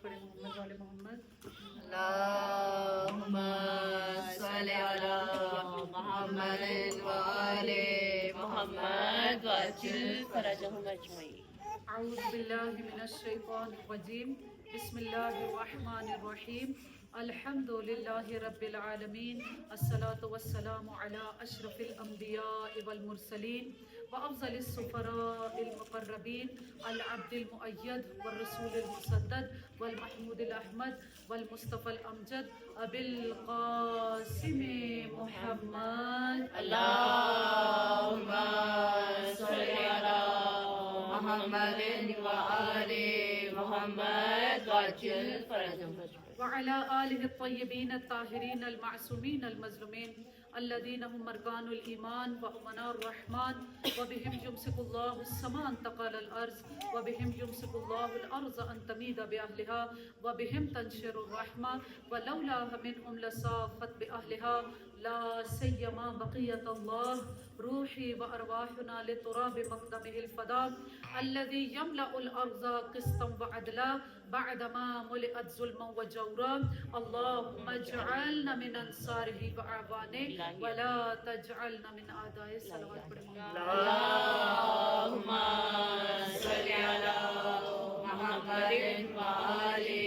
पढ़े मोहम्मद वाले मोहम्मद। अल्लाहुम्मा सल्लि अला मुहम्मद व आले मुहम्मद वअज्जिल फरजहुम अजमईन। अऊज़ु बिल्लाहि मिनश शैतानिर रजीम। बिस्मिल्लाहिर रहमानिर रहीम। अल्हम्दुलिल्लाहि रब्बिल आलमीन। अस्सलातु वस्सलामु अला अशरफिल अंबियाइ वल मुरसलीन व अफज़लिस सुफ़राइल मुक़र्रबीन अल अब्दिल मुअय्यद व रसूलिल मुसद्दद वल महमूदिल अहमद वल मुस्तफ़ल अमजद अबिल क़ासिम मुहम्मद। अल्लाहुम्मा सल्लि अला मुहम्मद व आले मुहम्मद वअज्जिल फरजहुम अजमईन। वअला आलिहि त्तय्यबीन अत्ताहिरीन अलमासूमीन अलमज़लूमीन अल्लज़ीना हुम मरकानुल ईमान व अमनार रहमान व बिहिम युमसिकुल्लाहु अस्समा अन तक़ालल अर्ज़ व बिहिम युमसिकुल्लाहुल अर्ज़ अन तमीदा बिअहलिहा व बिहिम तनशिरुर रहमा व लौला मिनहुम लसाफ़त बिअहलिहा ला सय्यमा बक़ियतुल्लाह रूही व अरवाहुना लितुराबि मक़दमिहिल फ़दा अल्लज़ी यमलउल अर्ज़ क़िस्तन व अदला बअदमा मुलिअत ज़ुल्मन व जौरा। अल्लाहुम्मा इजअलना मिन अंसारिही व अवानिही व ला तजअलना मिन आदाइही। सलवात पढ़ें। अल्लाहुम्मा सल्लि अला मुहम्मद व आले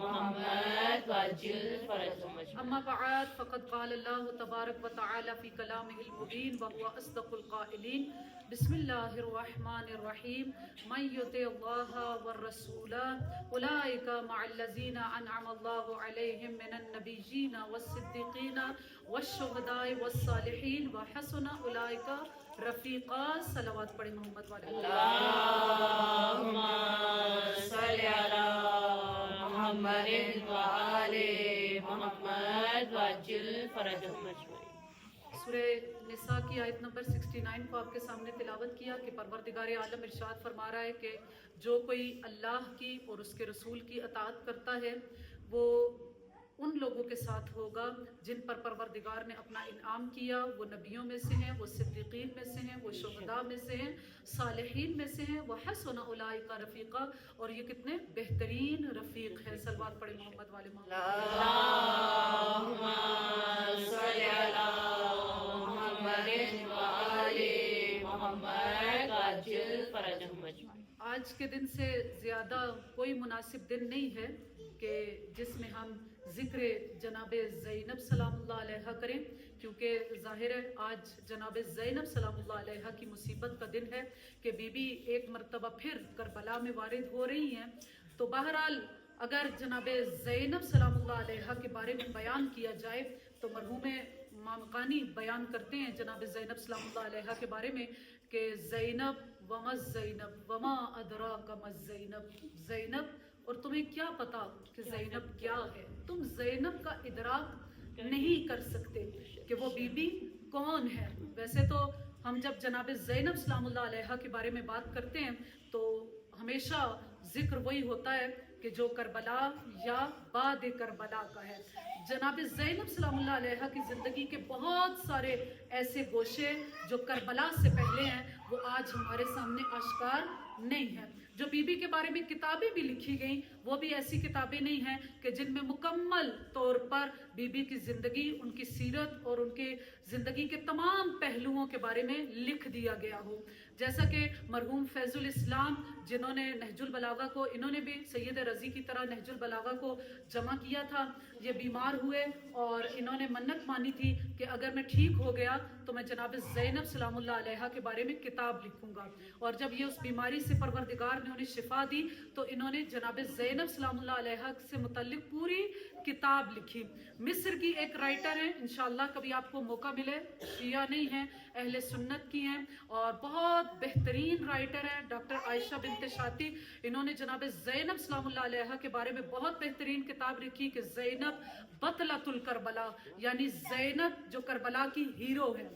मुहम्मद वअज्जिल फरजहुम अजमईन। अम्मा बअद फ़क़द क़ाल अल्लाहु तबारक व तआला फ़ी कलामिहिल मुबीन व हुवा अस्दक़ुल क़ाइलीन। बिस्मिल्लाहिर रहमानिर रहीम। मन युतिअल्लाह वर रसूल उलाइका मअल्लज़ीना अनअमा अल्लाहु अलैहिम मिनन नबिय्यीन वस्सिद्दीक़ीन वश्शुहदाए वस्सालिहीन व हसुन उलाइका रफ़ीक़ा। सलवात पढ़ें मोहम्मद वाले। अल्लाहुम्मा सल्लि अला मुहम्मद व आले मुहम्मद वअज्जिल फरजहुम अजमईन। सूरह निसा की आयत नंबर 69 को आपके सामने तिलावत किया कि परवरदिगार आलम इरशाद फरमा रहा है कि जो कोई अल्लाह की और उसके रसूल की अताअत करता है वो उन लोगों के साथ होगा जिन पर परवरदिगार ने अपना इनाम किया। वो नबियों में से हैं, वो सिद्दीकीन में से हैं, वो शुहदा में से हैं, सालिहीन में से हैं। वह हसुन उलाइका रफ़ीक़ा, और ये कितने बेहतरीन रफ़ीक हैं। सलवात पढ़े मोहम्मद वाले मोहम्मद। अल्लाहुम्मा सल्लि अला मुहम्मद व आले मुहम्मद वअज्जिल फरजहुम अजमईन। आज के दिन से ज़्यादा कोई मुनासिब दिन नहीं है कि जिसमें हम ज़िक्र जनाब ज़ैनब सलामुल्लाह अलैहा करें, क्योंकि ज़ाहिर है आज जनाब ज़ैनब सलामुल्लाह अलैहा की मुसीबत का दिन है कि बीबी एक मरतबा फिर करबला में वारिद हो रही हैं। तो बहरहाल अगर जनाब ज़ैनब सलामुल्लाह अलैहा के बारे में बयान किया जाए तो मरहूम मामकानी बयान करते हैं जनाब ज़ैनब सलामुल्लाह अलैहा के बारे में कि ज़ैनब वमा ज़ैनब वमा अदराका मा ज़ैनब। ज़ैनब, और तुम्हें क्या पता कि ज़ैनब क्या है। तुम ज़ैनब का इदराक नहीं कर सकते कि वो बीबी कौन है। वैसे तो हम जब जनाब ज़ैनब सलामुल्लाह अलैहा के बारे में बात करते हैं तो हमेशा जिक्र वही होता है कि जो करबला या बाद करबला का है। जनाब ज़ैनब सलामुल्लाह अलैहा की ज़िंदगी के बहुत सारे ऐसे गोशे जो करबला से पहले हैं वो आज हमारे सामने आश्कार नहीं है। जो बीबी के बारे में किताबें भी लिखी गई वो भी ऐसी किताबें नहीं हैं कि जिनमें मुकम्मल तौर पर बीबी की ज़िंदगी, उनकी सीरत और उनके ज़िंदगी के तमाम पहलुओं के बारे में लिख दिया गया हो। जैसा कि मरहूम फैज़ुल इस्लाम जिन्होंने नहजुल बलागा को, इन्होंने भी सैयद रज़ी की तरह नहजुल बलागा को जमा किया था। ये बीमार हुए और इन्होंने मन्नत मानी थी कि अगर मैं ठीक हो गया तो मैं जनाब ज़ैनब सलामुल्लाह अलैहा के बारे में किताब लिखूंगा। और जब ये उस बीमारी से परवरदिगार ने उन्हें शिफा दी तो इन्होंने जनाब ज़ैनब सलामुल्लाह अलैहा से मुतल्लिक पूरी किताब लिखी। मिस्र की एक राइटर है, इंशाअल्लाह कभी आपको मौका मिले, शिया नहीं है, अहले सुन्नत की हैं और बहुत बेहतरीन राइटर है, डॉक्टर आयशा बिनत शाती। इन्होंने जनाब ज़ैनब सलामुल्लाह अलैहा के बारे में बहुत बेहतरीन किताब लिखी कि ज़ैनब बतलतुल करबला, यानी ज़ैनब जो करबला की हीरो है,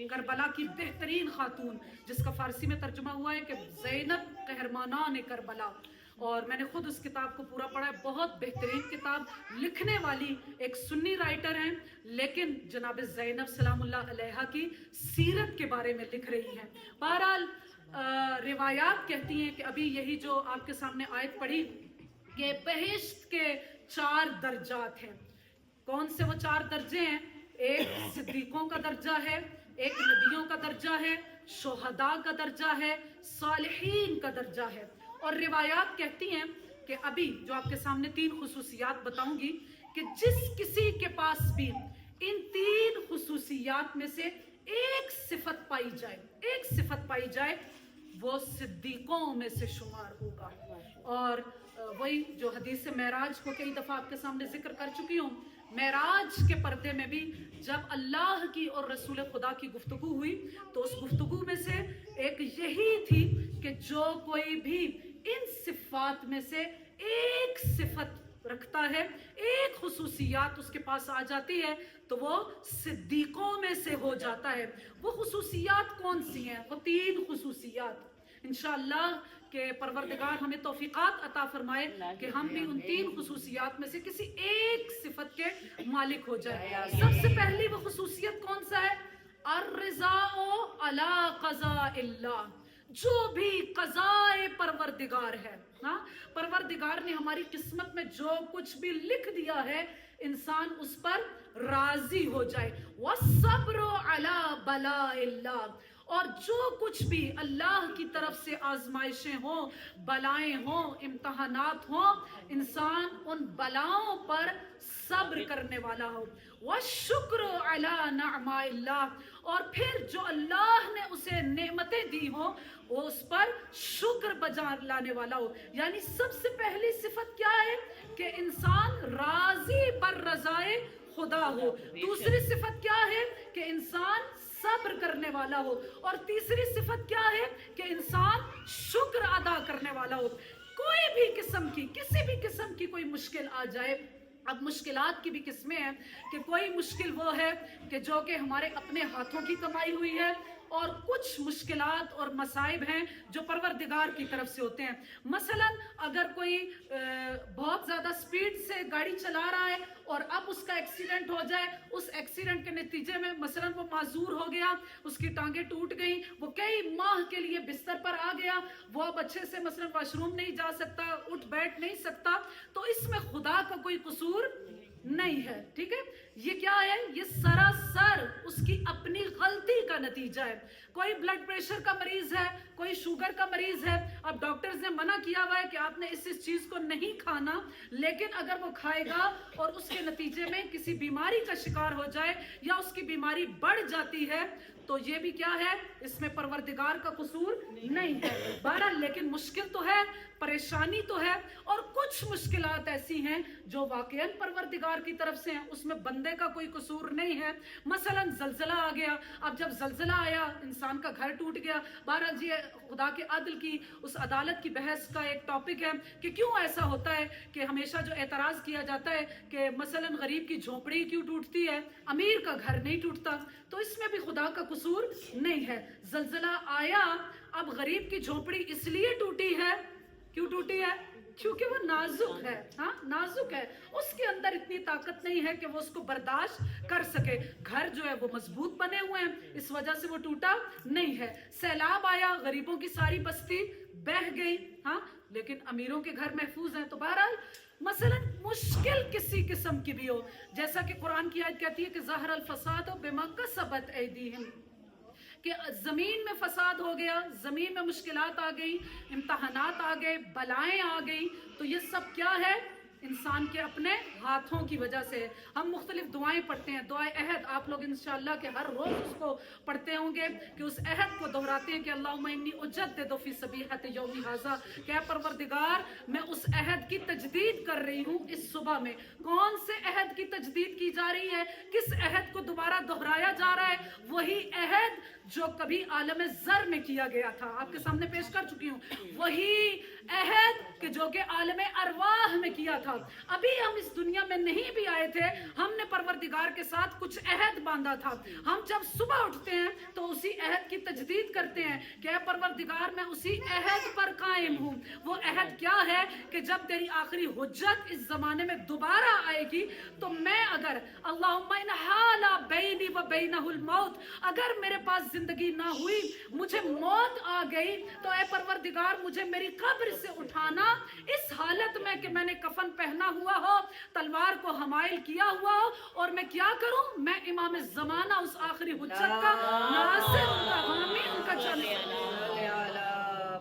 करबला की बेहतरीन खातून, जिसका फारसी में तर्जुमा हुआ है कि ज़ैनब कहरमानान करबला। और मैंने खुद उस किताब को पूरा पढ़ा है। बहुत बेहतरीन किताब, लिखने वाली एक सुन्नी राइटर हैं लेकिन जनाब ज़ैनब सलामुल्लाह अलैहा की सीरत के बारे में लिख रही हैं। बहरहाल रिवायात कहती हैं कि अभी यही जो आपके सामने आयत पढ़ी کہ بہشت کے 4 درجات ہیں. کون سے وہ 4 درجے ہیں؟ ایک صدیقوں کا درجہ ہے، ایک نبیوں کا درجہ ہے، شہداء کا درجہ ہے، صالحین کا درجہ ہے. اور روایات کہتی ہیں کہ ابھی جو آپ کے سامنے 3 خصوصیات بتاؤں گی، کہ جس کسی کے پاس بھی ان 3 خصوصیات میں سے ایک صفت پائی جائے وہ صدیقوں میں سے شمار ہوگا. اور وہی جو حدیث معراج کو کئی دفعہ آپ کے سامنے ذکر کر چکی ہوں، معراج کے پردے میں بھی جب اللہ کی اور رسول خدا کی گفتگو ہوئی تو اس گفتگو میں سے ایک یہی تھی کہ جو کوئی بھی ان صفات میں سے ایک صفت رکھتا ہے، ایک خصوصیات اس کے پاس آ جاتی ہے تو وہ صدیقوں میں سے ہو جاتا ہے. وہ خصوصیات کون سی ہیں؟ وہ 3 خصوصیات. انشاءاللہ کہ پروردگار ہمیں توفیقات عطا فرمائے کہ ہم بھی ان 3 خصوصیات میں سے کسی ایک صفت کے مالک ہو جائے. سب سے پہلی وہ خصوصیت کون سا ہے؟ الرضا علی قضاء اللہ. جو بھی قضاء پروردگار ہے، پروردگار نے ہماری قسمت میں جو کچھ بھی لکھ دیا ہے انسان اس پر راضی ہو جائے. والصبر علی بلاء اللہ. اور جو کچھ بھی اللہ کی طرف سے آزمائشیں ہوں، بلائیں ہوں، امتحانات ہوں، انسان ان بلاؤں پر صبر کرنے والا ہو. والشکر علی نعماء اللہ. اور پھر جو اللہ نے اسے نعمتیں دی ہوں وہ اس پر شکر بجا لانے والا ہو. یعنی سب سے پہلی صفت کیا ہے؟ کہ انسان راضی بر رضائے خدا ہو. دوسری صفت کیا ہے؟ کہ انسان صبر کرنے والا ہو. اور تیسری صفت کیا ہے؟ کہ انسان شکر ادا کرنے والا ہو. کوئی بھی قسم کی، کسی بھی قسم کی کوئی مشکل آ جائے، اب مشکلات کی بھی قسمیں ہیں کہ کوئی مشکل وہ ہے کہ جو کہ ہمارے اپنے ہاتھوں کی کمائی ہوئی ہے، اور کچھ مشکلات اور مصائب ہیں جو پروردگار کی طرف سے ہوتے ہیں. مثلا اگر کوئی بہت زیادہ سپیڈ سے گاڑی چلا رہا ہے اور اب اس کا ایکسیڈنٹ ہو جائے، اس ایکسیڈنٹ کے نتیجے میں مثلا وہ معذور ہو گیا، اس کی ٹانگیں ٹوٹ گئیں، وہ کئی ماہ کے لیے بستر پر آ گیا، وہ اب اچھے سے مثلا واش روم نہیں جا سکتا، اٹھ بیٹھ نہیں سکتا، تو اس میں خدا کا کوئی قصور نہیں ہے. ٹھیک ہے، یہ کیا ہے؟ یہ سراسر اس کی اپنی غلطی کا نتیجہ ہے. کوئی بلڈ پریشر کا مریض ہے، کوئی شوگر کا مریض ہے، اب ڈاکٹرز نے منع کیا ہوا ہے کہ آپ نے اس چیز کو نہیں کھانا، لیکن اگر وہ کھائے گا اور اس کے نتیجے میں کسی بیماری کا شکار ہو جائے یا اس کی بیماری بڑھ جاتی ہے تو یہ بھی کیا ہے؟ اس میں پروردگار کا قصور نہیں ہے. بہرحال لیکن مشکل تو ہے، پریشانی تو ہے، اور کچھ مشکلات ایسی ہیں جو واقعاً پروردگار کی طرف سے ہیں، اس میں بندے کا کوئی قصور نہیں ہے. مثلا زلزلہ آ گیا، اب جب زلزلہ آیا انسان کا گھر ٹوٹ گیا. بہرحال یہ خدا کے عدل کی، اس عدالت کی بحث کا ایک ٹاپک ہے کہ کیوں ایسا ہوتا ہے کہ ہمیشہ جو اعتراض کیا جاتا ہے کہ مثلا غریب کی جھونپڑی کیوں ٹوٹتی ہے، امیر کا گھر نہیں ٹوٹتا، تو اس میں بھی خدا کا قصور نہیں ہے. زلزلہ آیا، اب غریب کی جھونپڑی اس لیے ٹوٹی ہے، کیوں ٹوٹی ہے؟ کیونکہ وہ نازک ہے. ہاں نازک ہے، اس کے اندر اتنی طاقت نہیں ہے کہ وہ اس کو برداشت کر سکے. گھر جو ہے وہ مضبوط بنے ہوئے ہیں، اس وجہ سے وہ ٹوٹا نہیں ہے. سیلاب آیا، غریبوں کی ساری بستی بہہ گئی، ہاں لیکن امیروں کے گھر محفوظ ہیں. تو بہرحال مثلا مشکل کسی قسم کی بھی ہو، جیسا کہ قرآن کی آیت کہتی ہے کہ ظہر الفساد بما کسبت ایدیہم، کہ زمین میں فساد ہو گیا، زمین میں مشکلات آ گئی، امتحانات آ گئے، بلائیں آ گئی، تو یہ سب کیا ہے؟ انسان کے اپنے ہاتھوں کی وجہ سے. ہم مختلف دعائیں پڑھتے ہیں، دعائے عہد آپ لوگ انشاءاللہ کہ ہر روز اس کو پڑھتے ہوں گے، کہ اس عہد کو دہراتے ہیں کہ اللہم انی اجدد فی صبیحۃ یوم ھذا، کہ اے پروردگار میں اس عہد کی تجدید کر رہی ہوں اس صبح میں. کون سے عہد کی تجدید کی جا رہی ہے؟ کس عہد کو دوبارہ دہرایا جا رہا ہے؟ وہی عہد جو کبھی عالم زر میں کیا گیا تھا، آپ کے سامنے پیش کر چکی ہوں. وہی عہد کہ جو کہ عالم ارواح میں کیا تھا. ابھی ہم اس دنیا میں نہیں بھی آئے تھے، ہم نے پروردگار کے ساتھ کچھ عہد باندھا تھا. ہم جب صبح اٹھتے ہیں تو اسی عہد کی تجدید کرتے ہیں کہ اے پروردگار میں اسی عہد پر قائم ہوں. وہ عہد کیا ہے؟ کہ جب تیری آخری حجت اس زمانے میں دوبارہ آئے گی تو میں اگر कर, अल्लाहुम्मा इन हाला बैनी व बैनहुल मौत, अगर मेरे पास जिंदगी ना हुई, मुझे मौत आ गई, तो ऐ परवरदिगार मुझे मेरी कब्र से उठाना इस हालत में कि मैंने कफन पहना हुआ हो, तलवार को हमाइल किया हुआ हो, और मैं क्या करूं, मैं इमाम ज़माना उस आखिरी हुज्जत का नासिर, उनका हामी, उनका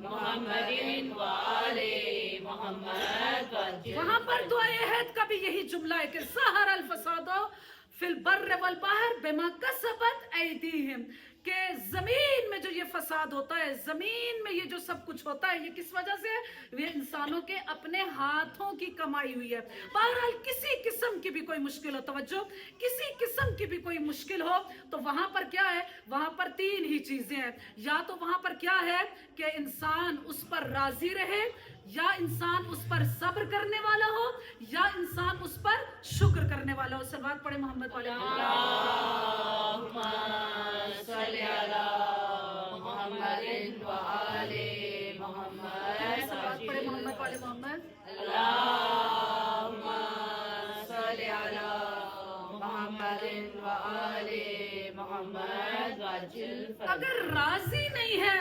मोहम्मदिन व आले मोहम्मद वजल। वहां पर दुआ अहद का भी यही जुमला है कि ज़हर अल फसादो फिल बर्र वल बहर बिमा कसबत ऐदीहिम, कि जमीन में जो ये फसाद होता है, जमीन में ये जो सब कुछ होता है, ये किस वजह से? ये इंसानों के अपने हाथों की कमाई हुई है। बहरहाल किसी किस्म की भी कोई मुश्किल हो, तवज्जो, किसी किस्म की भी कोई मुश्किल हो, तो वहां पर क्या है? वहां पर तीन ही चीजें हैं। या तो वहां पर क्या है कि इंसान उस पर राजी रहे, या इंसान उस पर सब्र करने वाला हो, या इंसान उस पर शुक्र करने वाला हो। सलवात पढ़े मोहम्मद वाले। अल्लाहुम्मा सल्ली अला मुहम्मदिन व आले मोहम्मद। सलवात पढ़े मोहम्मद वाले मोहम्मद। अल्लाहुम्मा सल्ली अला मुहम्मदिन व आले मोहम्मद वजल। अगर राजी नहीं है,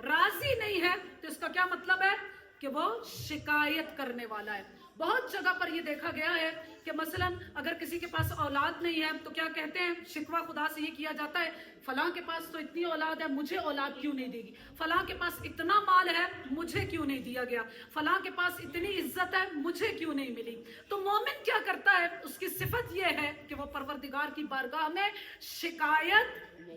राजी नहीं है, तो इसका क्या मतलब है? कि वो शिकायत करने वाला है। बहुत जगह पर ये देखा गया है कि मसलन अगर किसी के पास औलाद नहीं है तो क्या कहते हैं, शिकवा खुदा से ये किया जाता है, फलां के पास तो इतनी औलाद है, मुझे औलाद क्यों नहीं देगी, फलां के पास इतना माल है, मुझे क्यों नहीं दिया गया, फलां के पास इतनी इज्जत है, मुझे क्यों नहीं मिली। तो मोमिन क्या करता है? उसकी सिफत ये है कि वो परवरदिगार की बारगाह में शिकायत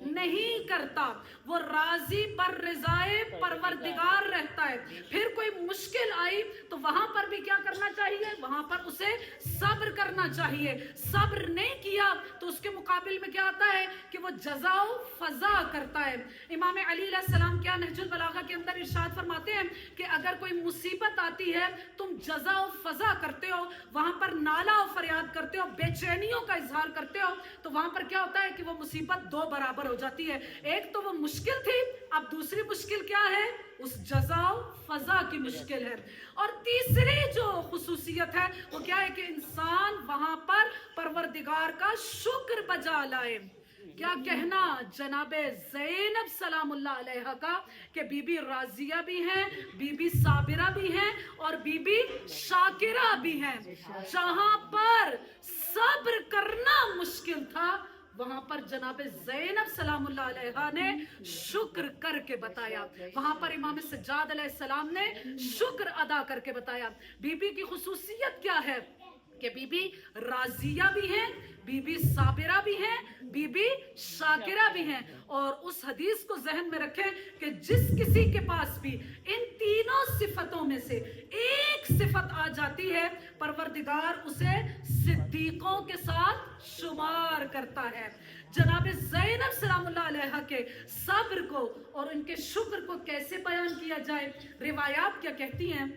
नहीं करता, वो राजी पर रिजाए परवरदिगार रहता है। फिर कोई मुश्किल आई तो वहां पर भी क्या करना चाहिए? वहां पर उसे सब्र करना चाहिए। सब्र नहीं किया तो उसके मुकाबिल में क्या आता है कि वो जज़ाओ फजा करता है। इमाम अली अलैहिस्सलाम क्या नहजुल बलागा के अंदर इरशाद फरमाते हैं कि अगर कोई मुसीबत आती है, तुम जज़ाओ फजा करते हो, वहां पर नाला और फरियाद करते हो, बेचैनियों का इजहार करते हो, तो वहां पर क्या होता है कि वो मुसीबत दो बराबर हो जाती है। एक तो वो मुश्किल थी, अब दूसरी मुश्किल क्या है? उस जज़ाओ फजा की मुश्किल है। और तीसरी जो खुसूसियत है वो क्या है कि इंसान वहां पर परवरदिगार का शुक्र बजा लाए। क्या कहना जनाबे ज़ैनब सलामुल्लाह अलैहा का कि बीबी राजिया भी हैं, बीबी साबिरा भी हैं और बीबी शाकिरा भी हैं। जहां पर सब्र करना मुश्किल था, वहां पर जनाब ज़ैनब सलामुल्लाह अलैहा ने शुक्र करके बताया। वहां पर इमाम सज्जाद अलैहिस्सलाम ने शुक्र अदा करके बताया। बीबी की खुसूसियत क्या है कि बीबी राजिया भी हैं, बीबी साबिरा भी हैं, बीबी शाकिरा भी हैं। और उस हदीस को जहन में रखें कि जिस किसी के पास भी इन तीनों सिफतों में से एक सिफत आ जाती है, परवरदिगार उसे सिद्दीकों के साथ शुमार करता है। जनाब ज़ैनब सलामुल्लाह अलैहा के सब्र को और उनके शुक्र को कैसे बयान किया जाए? रिवायात क्या कहती हैं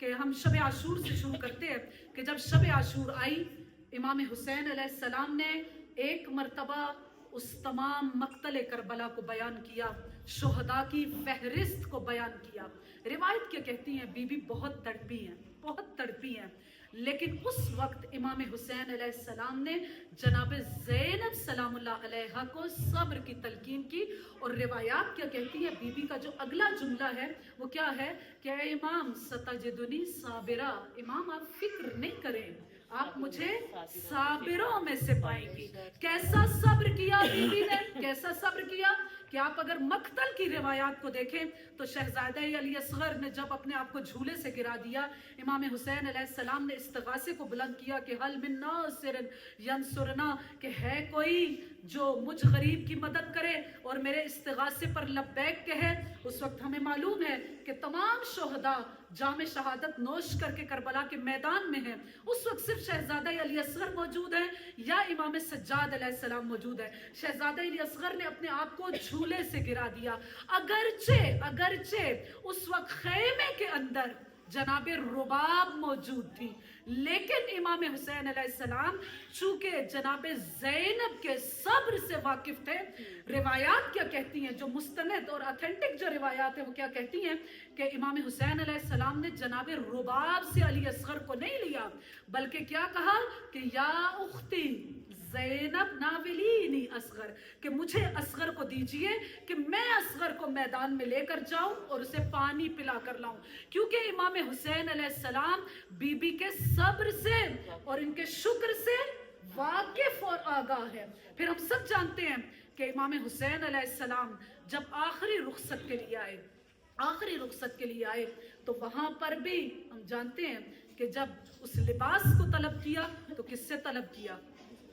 कि हम शब आशूर से शुरू करते हैं कि जब शब आशूर आई, इमाम हुसैन अलैहिस्सलाम ने एक मर्तबा उस तमाम मक्तले करबला को बयान किया, शुहदा की फहरिस्त को बयान किया। रिवायत क्या कहती हैं? बीबी बहुत तड़पी हैं, बहुत तड़पी हैं, लेकिन उस वक्त इमाम हुसैन अलैहिस्सलाम ने जनाब ज़ैनब सलामुल्लाह अलैहा को सब्र की तलकीन की। और रिवायात क्या कहती है? बीबी का जो अगला जुमला है वो क्या है कि इमाम सतजिदुनी साबिरा, इमाम आप फिक्र नहीं करें, आप मुझे साबिरों में से पाएंगी। कैसा सब्र किया बीबी ने, कैसा सब्र किया कि आप अगर मक्तल की रिवायात को देखें तो शहजादा अली असगर ने जब अपने आप को झूले से गिरा दिया, इमाम हुसैन अलैहिस्सलाम ने इस्तिगासे को बुलंद किया कि हल मिन नासिरिन यंसुरना, कि है कोई जो मुझ गरीब की मदद करे और मेरे इस्तिगासे पर लब्बैक कहे। उस वक्त हमें मालूम है कि तमाम शुहदा जाम शहादत नोश करके करबला के मैदान में हैं। उस वक्त सिर्फ शहजादा अली असगर मौजूद है या इमाम सज्जाद अलैहिस्सलाम मौजूद है। शहजादा अली असगर ने अपने आप को झूले से गिरा दिया। अगरचे उस वक्त खैमे के अंदर जनाबे रुबाब मौजूद थी, लेकिन इमाम हुसैन अलैहिस्सलाम चूंकि जनाबे ज़ैनब के सब्र से वाकिफ थे। रिवायात क्या कहती हैं, जो मुस्तनद और ऑथेंटिक जो रिवायात है वो क्या कहती हैं कि इमाम हुसैन अलैहिस्सलाम ने जनाबे रुबाब से अली असगर को नहीं लिया, बल्कि क्या कहा कि या उख्ती ज़ैनब नाविलीनी असगर, कि मुझे असगर को दीजिए कि मैं असगर को मैदान में लेकर जाऊं और उसे पानी पिला कर लाऊं, क्योंकि इमाम हुसैन अलैहिस्सलाम बीबी के सब्र से और इनके शुक्र से वाकिफ और आगाह है। फिर हम सब जानते हैं कि इमाम हुसैन अलैहिस्सलाम जब आखिरी रुखसत के लिए आए, आखिरी रुखसत के लिए आए, तो वहां पर भी हम जानते हैं कि जब उस लिबास को तलब किया तो किससे तलब किया?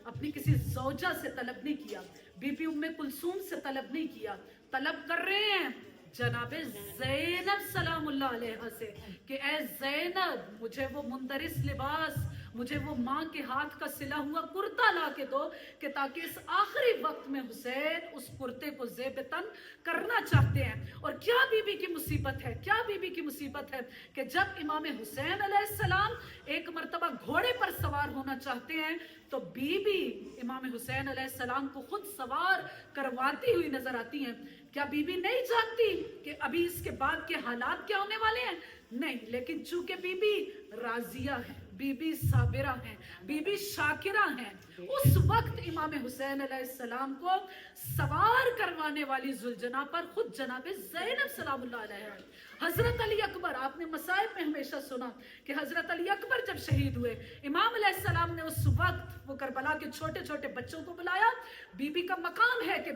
अपनी किसी ज़ौजा से तलब नहीं किया, बीबी उम्मे कुलसूम से तलब नहीं किया, तलब कर रहे हैं जनाबे ज़ैनब सलामुल्लाह अलैहा से कि ए ज़ैनब, मुझे वो मुंदरिस लिबास, मुझे वो माँ के हाथ का सिला हुआ कुर्ता ला के दो, कि ताकि इस आखिरी वक्त में हुसैन उस कुर्ते को ज़ेब-ए-तन करना चाहते हैं। और क्या बीबी की मुसीबत है, क्या बीबी की मुसीबत है कि जब इमाम हुसैन अलैहिस्सलाम एक मर्तबा घोड़े पर सवार होना चाहते हैं तो बीबी इमाम हुसैन अलैहिस्सलाम को खुद सवार करवाती हुई नजर आती हैं। क्या बीबी नहीं जानती कि अभी इसके बाद के हालात क्या होने वाले हैं? नहीं, लेकिन चूंकि बीबी राजिया है, बीबी साबिरा है, बीबी शाकिरा है, उस वक्त इमाम हुसैन अलैहिस्सलाम को सवार करवाने वाली जुलजना पर खुद जनाबे ज़ैनब सलामुल्लाह अलैहा। हजरत अली अकबर, आपने मसाइब में हमेशा सुना कि हजरत अली अकबर जब शहीद हुए, इमाम अलैहिस्सलाम ने उस वक्त वो करबला के छोटे छोटे बच्चों को बुलाया। बीबी का मकाम है कि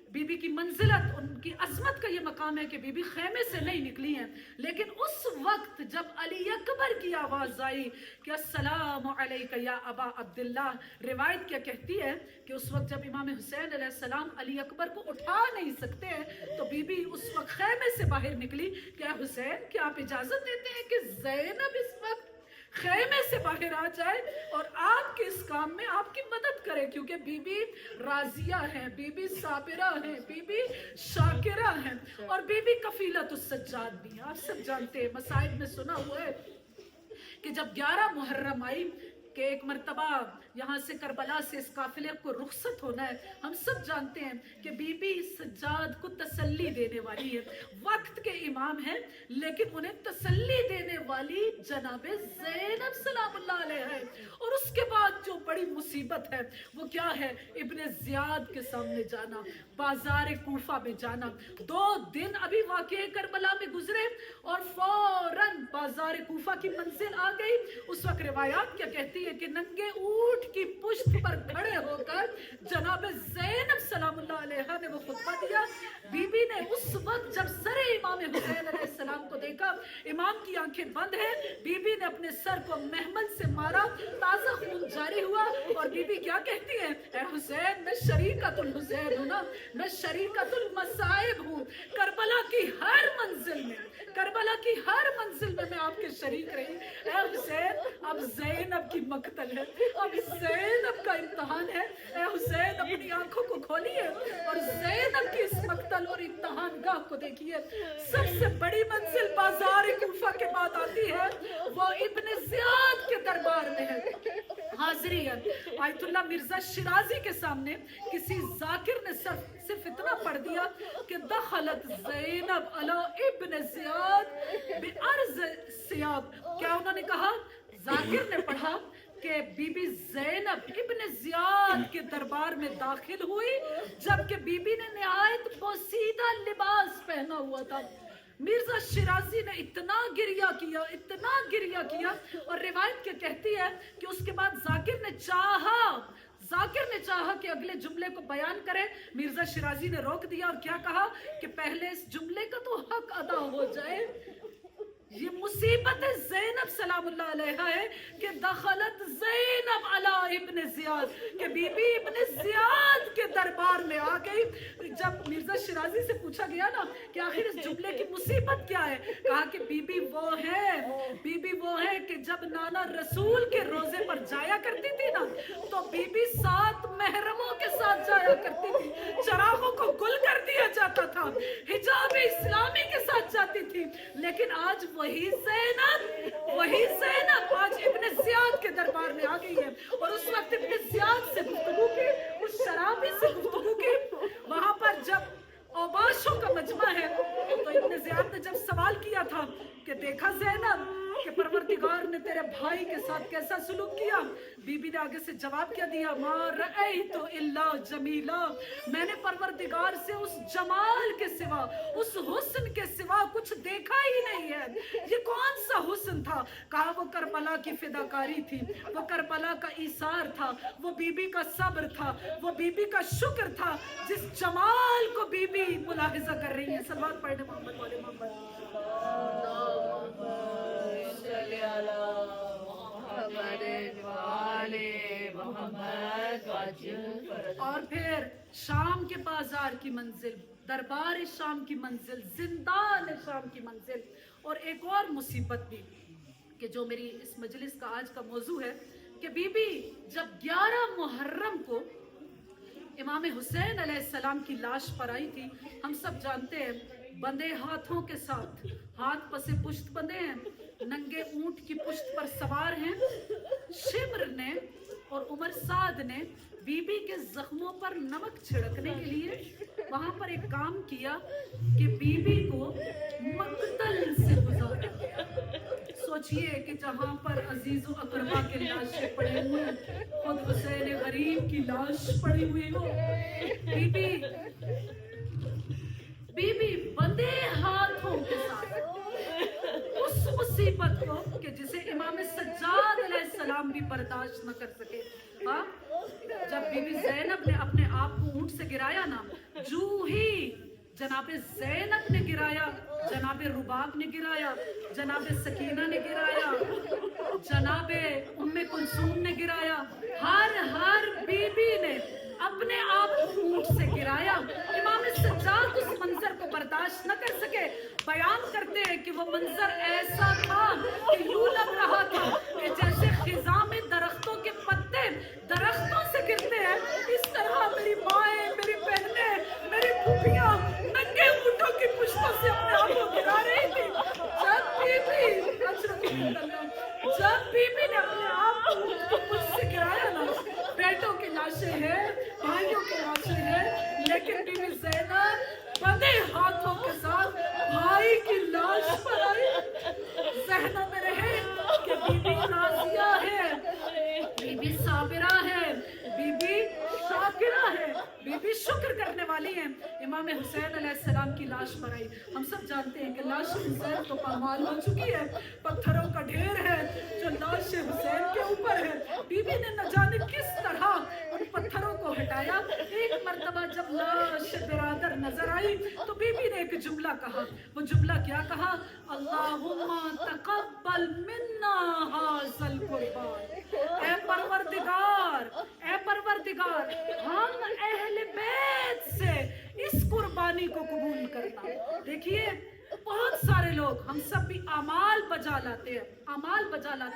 बीबी की मंजिलत, उनकी अजमत का ये मकाम है कि बीबी खैमे से नहीं निकली हैं, लेकिन उस वक्त जब अली अकबर की आवाज़ आई कि अस्सलामु अलैका या अबा अब्दुल्लाह, रिवायत क्या कहती है कि उस वक्त जब इमाम हुसैन अलैहिस्सलाम अली अकबर को उठा नहीं सकते हैं तो बीबी उस वक्त खैमे से बाहर निकली। क्या हुसैन, क्या आप इजाज़त देते हैं कि ज़ैनब इस वक्त खैमे से बाहर आ जाए और आपके इस काम में आपकी मदद करे, क्योंकि बीबी राजिया है, बीबी साबिरा है, बीबी शाकिरा है और बीबी कफीलतुस सज्जाद भी है। आप सब जानते हैं, मसाइब में सुना हुआ है कि जब 11 मुहर्रम आई कि एक मर्तबा यहाँ से करबला से इस काफिले को रुखसत होना है, हम सब जानते हैं कि बीबी सज्जाद को तसल्ली देने वाली है, वक्त के इमाम है, लेकिन उन्हें तसल्ली देने वाली जनाबे ज़ैनब सलामुल्लाह अलैहा है। और उसके बाद जो बड़ी मुसीबत है वो क्या है? इब्ने ज़ियाद के सामने जाना, बाजार कूफा में जाना। 2 दिन अभी वाक़े करबला में गुजरे और फौरन बाजार कूफा की मंजिल आ गई। उस वक्त रिवायात क्या कहती है कि नंगे ऊंट की पुश्त पर खड़े होकर जनाबे ज़ैनब सलामुल्लाह अलैहा ने वो खुतबा दिया। बीबी ने उस वक्त जब सरे इमाम हुसैन अलैहिस्सलाम को देखा, इमाम की आंखें बंद है, बीबी ने अपने सर को महमल से मारा, ताज़ा खून जारी हुआ और बीबी क्या कहती है? ए हुसैन, मैं शरीकतुल हुसैन हूँ ना, मैं शरीकतुल मसाइब हूँ। करबला की हर मंजिल में, करबला की हर मंजिल में मैं आपके शरीक रही। ए हुसैन, अब ज़ैनब की मकतल है, अब ज़ैनब का इम्तहान है। ए हुसैन, अपनी आंखों को खोलिए और ज़ैनब की इस मकतल और इम्तहान गाह को देखिए। सबसे बड़ी मंजिल बाजार कूफा के बाद आती है, वो इब्ने ज़ियाद के दरबार में है। हाजिरी है, आयतुल्लाह मिर्जा शिराजी के सामने किसी जाकिर ने सिर्फ इतना पढ़ दिया कि दखलत ज़ैनब अला इब्ने ज़ियाद बिअर्ज़ सियाब। क्या उन्होंने कहा? जाकिर ने पढ़ा कि बीबी ज़ैनब इब्ने ज़ियाद के दरबार में दाखिल हुई जबकि बीबी ने निहायत पोसीदा लिबास पहना हुआ था। मिर्जा शिराजी ने इतना गिरिया किया, इतना गिरिया किया और रिवायत क्या कहती है कि उसके बाद जाकिर ने चाहा कि अगले जुमले को बयान करे। मिर्जा शिराजी ने रोक दिया और क्या कहा कि पहले इस जुमले का तो हक अदा हो जाए। ये मुसीबत ज़ैनब सलामुल्लाह अलैहा है कि दखलत ज़ैनब अला इब्ने ज़ियाद, कि बीबी इब्ने ज़ियाद के दरबार में आ गई। जब मिर्जा शिराजी से पूछा गया ना कि आखिर इस जुमले की मुसीबत क्या है, कहा कि बीबी वो है कि जब नाना रसूल के रोजे पर जाया करती थी ना तो बीबी 7 महरमों के साथ जाया करती थी, चरागों को गुल कर दिया जाता था, हिजाब इस्लामी के साथ जाती थी। लेकिन आज वही ज़ैनब आज इब्ने ज़ियाद के दरबार में आ गई है और उस वक्त इब्ने ज़ियाद से गुफ्तगू की, उस शराबी से गुफ्तगू की। वहां पर जब औबाशों का मजमा है तो इब्ने ज़ियाद ने जब सवाल किया था कि देखा ज़ैनब कि परवरदिगार ने तेरे भाई के साथ कैसा सुलूक किया, बीबी ने ने आगे से जवाब क्या दिया, मा रअयतु इल्ला जमीला, मैंने परवरदिगार से उस जमाल के सिवा, उस हुस्न के सिवा कुछ देखा ही नहीं है। ये कौन सा हुस्न था? कहा वो करबला की फिदाकारी थी, वो करबला का ईसार था, वो बीबी का सब्र था, वो बीबी का शुक्र था, जिस जमाल को बीबी मुलाहिजा कर रही है। सलवात पढ़ने मोहम्मद वाले मोहम्मद। और फिर शाम के बाजार की मंजिल, दरबार शाम की मंजिल, जिंदान शाम की मंजिल। और एक और मुसीबत भी कि जो मेरी इस मजलिस का आज का मौजू है कि बीबी जब 11 मुहर्रम को इमाम हुसैन अलैहिस्सलाम की लाश पर आई थी, हम सब जानते हैं बंधे हाथों के साथ, हाथ पसे पुश्त बंधे हैं, नंगे ऊंट की पुश्त पर सवार हैं। शिमर ने और उमर साद ने बीबी के जख्मों पर नमक छिड़कने के लिए वहां पर एक काम किया कि बीबी को मक्तल से गुजारा गया। सोचिए कि जहां पर अजीजो अकरबा के लाशें पड़ी हुई, खुद हुसैन गरीब की लाश पड़ी हुई हो, बीबी बंधे हाथों के साथ उस मुसीबत को कि जिसे इमाम सज्जाद अलैहिस्सलाम भी बर्दाश्त न कर सके। हाँ, जब बीबी ज़ैनब ने अपने आप को ऊंट से गिराया ना, जूही जनाबे ज़ैनब ने गिराया, जनाबे रुबाब ने गिराया, जनाबे सकीना ने गिराया, जनाबे उम्मे कुलसूम ने गिराया, हर बीबी ने अपने आप को ऊंट से गिराया। इमाम सज्जाद उस मंजर को बर्दाश्त न कर सके। बयान करते हैं कि वो मंजर ऐसा था कि यूं लग रहा था कि जैसे खिजा में दरख्तों के पत्ते दरख्तों से गिरते हैं, इस तरह मेरी माएं, मेरी बहनें, मेरी फूफियां नंगे ऊंटों की पुष्पों से अपने आप को गिरा रही थी। जब बीबी ने अपने आप को ऊंट की पुष्प से गिराया ना, बेटों की लाशें हैं, भाइयों की लाशें हैं, लेकिन बीबी ज़ैनब बंधे हाथों के साथ भाई की लाश पर आई। ज़हनों में रहे कि बीबी राज़िया है, बीबी साबिरा है, बीबी शाकिरा है, बीबी शुक्र करने वाली है। इमाम हुसैन अलैहिस्सलाम की लाश पर आई। हम सब जानते हैं कि लाश हुसैन तो पामाल हो चुकी है, पत्थरों का ढेर है जो लाश हुसैन के ऊपर है। बीबी ने न जाने किस तरह उन पत्थरों को हटाया। एक मर्तबा जब लाश बिरादर नजर आई तो बीबी ने एक जुमला कहा। वो जुमला क्या कहा? अल्लाहुम्मा तक़ब्बल मिन्ना हाज़ल कुर्बान। ऐ परवरदिगार, हम अहले बैत से इस कुर्बानी को कबूल करना। देखिए, बहुत सारे लोग, हम सब भी अमाल बजा लाते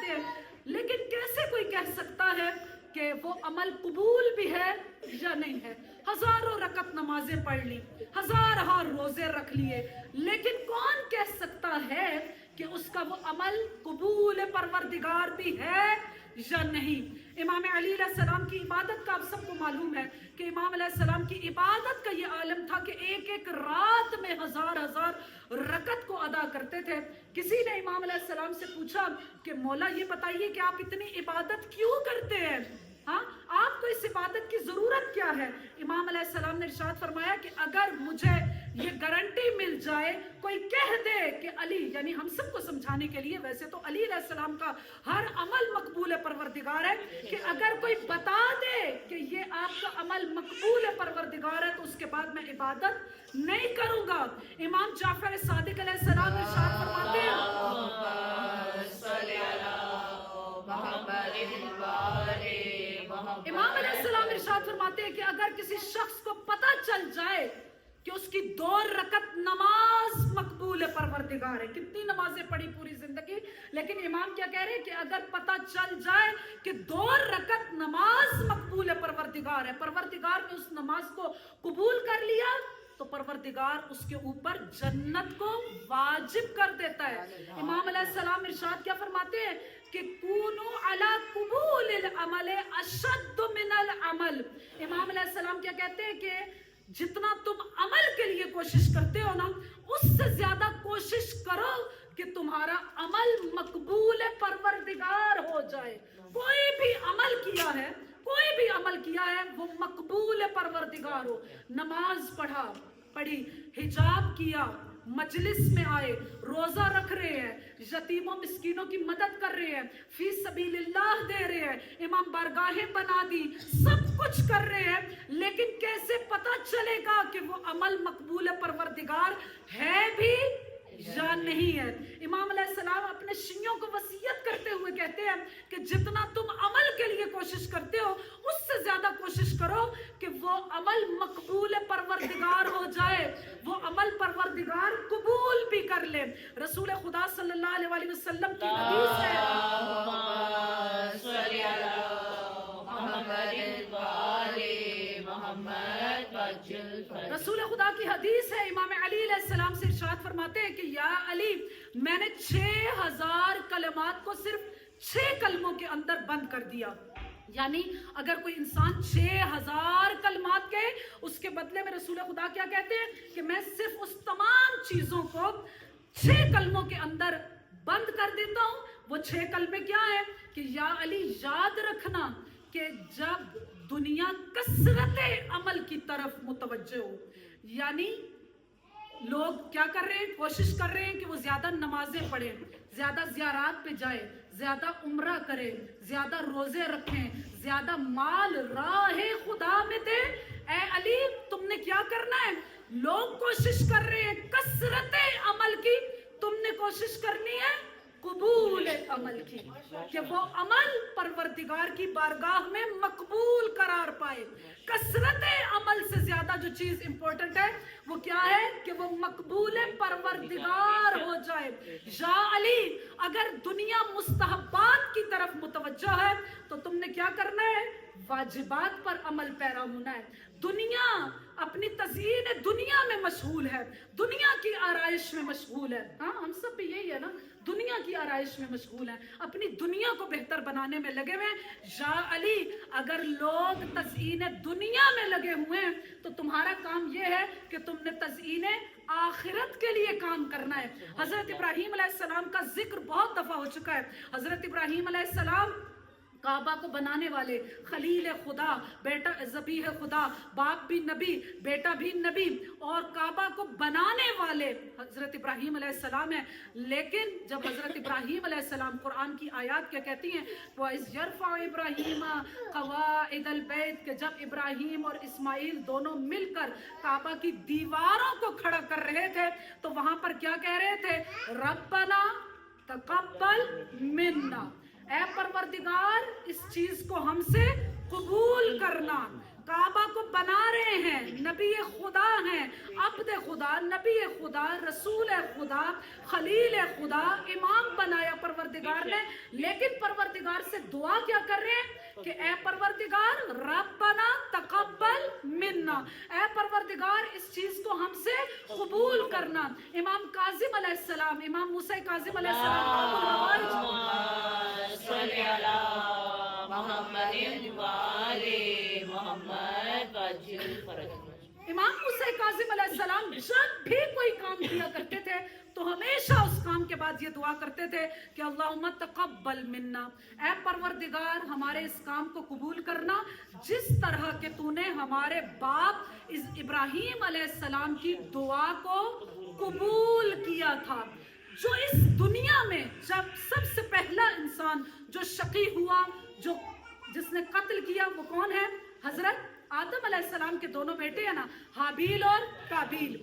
हैं, लेकिन कैसे कोई कह सकता है कि वो अमल कबूल भी है या नहीं है? हजारों रकत नमाजें पढ़ ली, हजार रोजे रख लिए, लेकिन कौन कह सकता है कि उसका वो अमल कबूल परवरदिगार भी है या नहीं? इमाम अली अलैहिस्सलाम की इबादत का आप सबको मालूम है कि इमाम अलैहिस्सलाम की इबादत का ये आलम था कि एक रात में हजार रकत को अदा करते थे। किसी ने इमाम अलैहिस्सलाम से पूछा कि मौला ये बताइए कि आप इतनी इबादत क्यों करते हैं? हाँ, आपको इस इबादत की जरूरत क्या है? इमाम अलैहिस्सलाम ने इरशाद फरमाया कि अगर मुझे ये गारंटी मिल जाए, कोई कह दे कि अली, यानी हम सबको समझाने के लिए, वैसे तो अली अलैहिस्सलाम का हर अमल मकबूल परवरदिगार है, कि अगर कोई बता दे कि ये आपका अमल मकबूल परवरदिगार है तो उसके बाद मैं इबादत नहीं करूंगा। इमाम जाफर सादिक अलैहिस्सलाम इरशाद फरमाते हैं, इमाम अलैहिस्सलाम इरशाद फरमाते हैं कि अगर किसी शख्स को पता चल जाए कि उसकी 2 रकत नमाज मकबूल परवरदिगार है, कितनी नमाजें पढ़ी पूरी जिंदगी, लेकिन इमाम क्या कह रहे हैं कि अगर पता चल जाए कि 2 रकत नमाज मकबूल परवरदिगार है, परवरदिगार ने उस नमाज को कबूल कर लिया, तो परवरदिगार उसके ऊपर जन्नत को वाजिब कर देता है। इमाम अलैहिस्सलाम इरशाद क्या फरमाते हैं कि कूनू अला कुबूलिल अमल अशद्दु मिनल अमल। इमाम अलैहिस्सलाम क्या कहते हैं कि जितना तुम अमल के लिए कोशिश करते हो ना, उससे ज्यादा कोशिश करो कि तुम्हारा अमल मकबूल परवरदिगार हो जाए। कोई भी अमल किया है, कोई भी अमल किया है वो मकबूल परवरदिगार हो। नमाज पढ़ी, हिजाब किया, मजलिस में आए, रोजा रख रहे हैं, यतीमों मिस्कीनों की मदद कर रहे हैं, फी सबीलिल्लाह दे रहे हैं, इमाम बारगाहें बना दी, सब कुछ कर रहे हैं, लेकिन कैसे पता चलेगा कि वो अमल मकबूल परवरदिगार है भी या नहीं है? इमाम अलैहिस्सलाम अपने शियों को वसीयत करते हुए कहते हैं कि जितना तुम अमल के लिए कोशिश करते हो उससे ज्यादा कोशिश करो कि वो अमल मकबूल परवरदिगार हो जाए, वो अमल परवरदिगार कबूल भी कर ले। रसूल खुदा सल्लल्लाहु अलैहि वसल्लम की हदीस है, रसूल खुदा की हदीस है, इमाम अली अलैहिस्सलाम से इरशाद फरमाते हैं कि या अली, मैंने 6000 कलमात को सिर्फ 6 कलमों के अंदर बंद कर दिया। यानी अगर कोई इंसान 6000 कलमात के, उसके बदले में रसूल खुदा क्या कहते हैं कि मैं सिर्फ उस तमाम चीजों को 6 कलमों के अंदर बंद कर देता हूं। वो 6 कलमे क्या है कि या अली, याद रखना कि जब दुनिया कसरत अमल की तरफ मुतवज्जे हो, यानी लोग क्या कर रहे हैं, कोशिश कर रहे हैं कि वो ज्यादा नमाजें पढ़ें, ज्यादा ज़ियारात पे जाए, ज्यादा उम्रा करें, ज्यादा रोजे रखें, ज्यादा माल राहे खुदा में दे। ए अली, तुमने क्या करना है? लोग कोशिश कर रहे हैं कसरत अमल की, तुमने कोशिश करनी है कबूल अमल की, कि वो अमल परवरदिगार की बारगाह में मकबूल करार पाए। कसरत अमल से ज्यादा जो चीज इंपॉर्टेंट है वो क्या है कि वो मकबूल परवरदिगार हो जाए। या अली, अगर दुनिया मुस्तहब्बात की तरफ मुतवज्जह है तो तुमने क्या करना है? वाजिबात पर अमल पैरा होना है। दुनिया अपनी तज़यीन दुनिया में मशगूल है, दुनिया की आराइश में मशगूल है। हाँ, हम सब भी यही है ना, दुनिया की आराइश में मशगूल है, अपनी दुनिया को बेहतर बनाने में लगे हुए हैं। या अली, अगर लोग तज़यीन दुनिया में लगे हुए हैं तो तुम्हारा काम यह है कि तुमने तज़यीन आखिरत के लिए काम करना है। हजरत इब्राहीम अलैहिस्सलाम का जिक्र बहुत दफा हो चुका है। हजरत इब्राहीम अलैहिस्सलाम काबा को बनाने वाले, खलील खुदा, बेटा ज़बीह खुदा, बाप भी नबी, बेटा भी नबी, और काबा को बनाने वाले हजरत इब्राहीम अलैहिस्सलाम है। लेकिन जब हजरत इब्राहीम अलैहिस्सलाम, कुरान की आयत क्या कहती हैं, वो इज़ यरफ़अ इब्राहीम क़वाइदल बैत, के जब इब्राहीम और इस्माइल दोनों मिलकर काबा की दीवारों को खड़ा कर रहे थे तो वहां पर क्या कह रहे थे? रब्बना तक़ब्बल मिन्ना, ऐ परवरदिगार इस चीज को हमसे कबूल करना। काबा को बना रहे हैं, नबी खुदा हैं, अब्द खुदा, नबी खुदा, रसूल खुदा, खलील खुदा, इमाम बनाया परवरदिगार ने। लेकिन परवरदिगार से दुआ क्या कर रहे हैं कि ऐ परवरदिगार, रब्बना तक़ब्बल मिन्ना, ऐ परवरदिगार इस चीज को हमसे कबूल करना। इमाम काज़िम अलैहिस्सलाम, इमाम मूसा काज़िम इमाम मूसा काज़िम अलैहिस्सलाम जब भी कोई काम किया करते थे तो हमेशा उस काम के बाद ये दुआ करते थे कि अल्लाहुम्मा तक़ब्बल मिन्ना, ऐ परवरदिगार हमारे इस काम को कबूल करना, जिस तरह के तूने हमारे बाप इस इब्राहीम अलैहिस्सलाम की दुआ को कबूल किया था। जो इस दुनिया में जब सबसे पहला इंसान जो शकी हुआ, जो जिसने कत्ल किया, वो कौन है? हजरत आदम अलैहिस्सलाम के दोनों बेटे हैं ना, हाबील और काबील।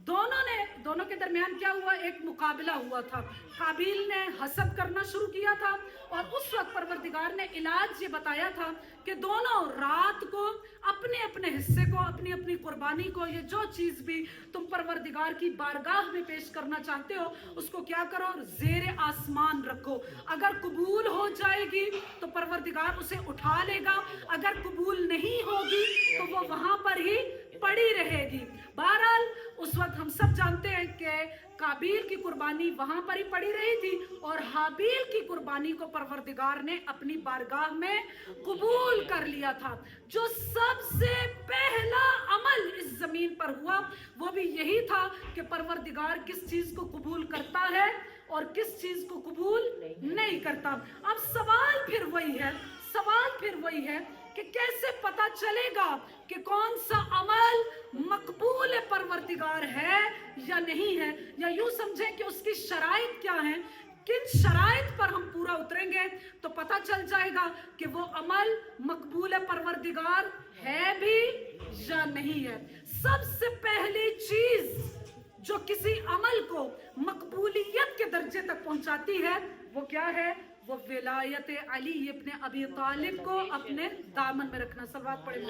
दोनों के दरमियान क्या हुआ? एक मुकाबला हुआ था। काबील ने हसद करना शुरू किया था और उस वक्त परवरदिगार ने इलाज ये बताया था कि दोनों रात को अपने अपने हिस्से को, अपनी अपनी कुर्बानी को, ये जो चीज भी तुम परवरदिगार की बारगाह में पेश करना चाहते हो उसको क्या करो? ज़ेरे आसमान रखो। अगर कबूल हो जाएगी तो परवरदिगार उसे उठा लेगा, अगर कबूल नहीं होगी तो वो वहां पर ही पड़ी रहेगी। बहरहाल उस वक्त हम सब जानते हैं कि काबील की कुर्बानी वहां पर ही पड़ी रही थी और हाबील की कुर्बानी को परवरदिगार ने अपनी बारगाह में कबूल कर लिया था। जो सबसे पहला अमल इस जमीन पर हुआ वो भी यही था कि परवरदिगार किस चीज को कबूल करता है और किस चीज को कबूल नहीं करता। अब सवाल फिर वही है कि कैसे पता चलेगा कि कौन सा अमल मकबूल परवरदिगार है या नहीं है, या यूं समझें कि उसकी शराइत क्या है। किन शराइत पर हम पूरा उतरेंगे तो पता चल जाएगा कि वो अमल मकबूल परवरदिगार है भी या नहीं है। सबसे पहली चीज जो किसी अमल को मकबूलियत के दर्जे तक पहुंचाती है वो क्या है? वो विलायत अली इब्न अबी तालिब को अपने दामन में रखना। सलवात पढ़े।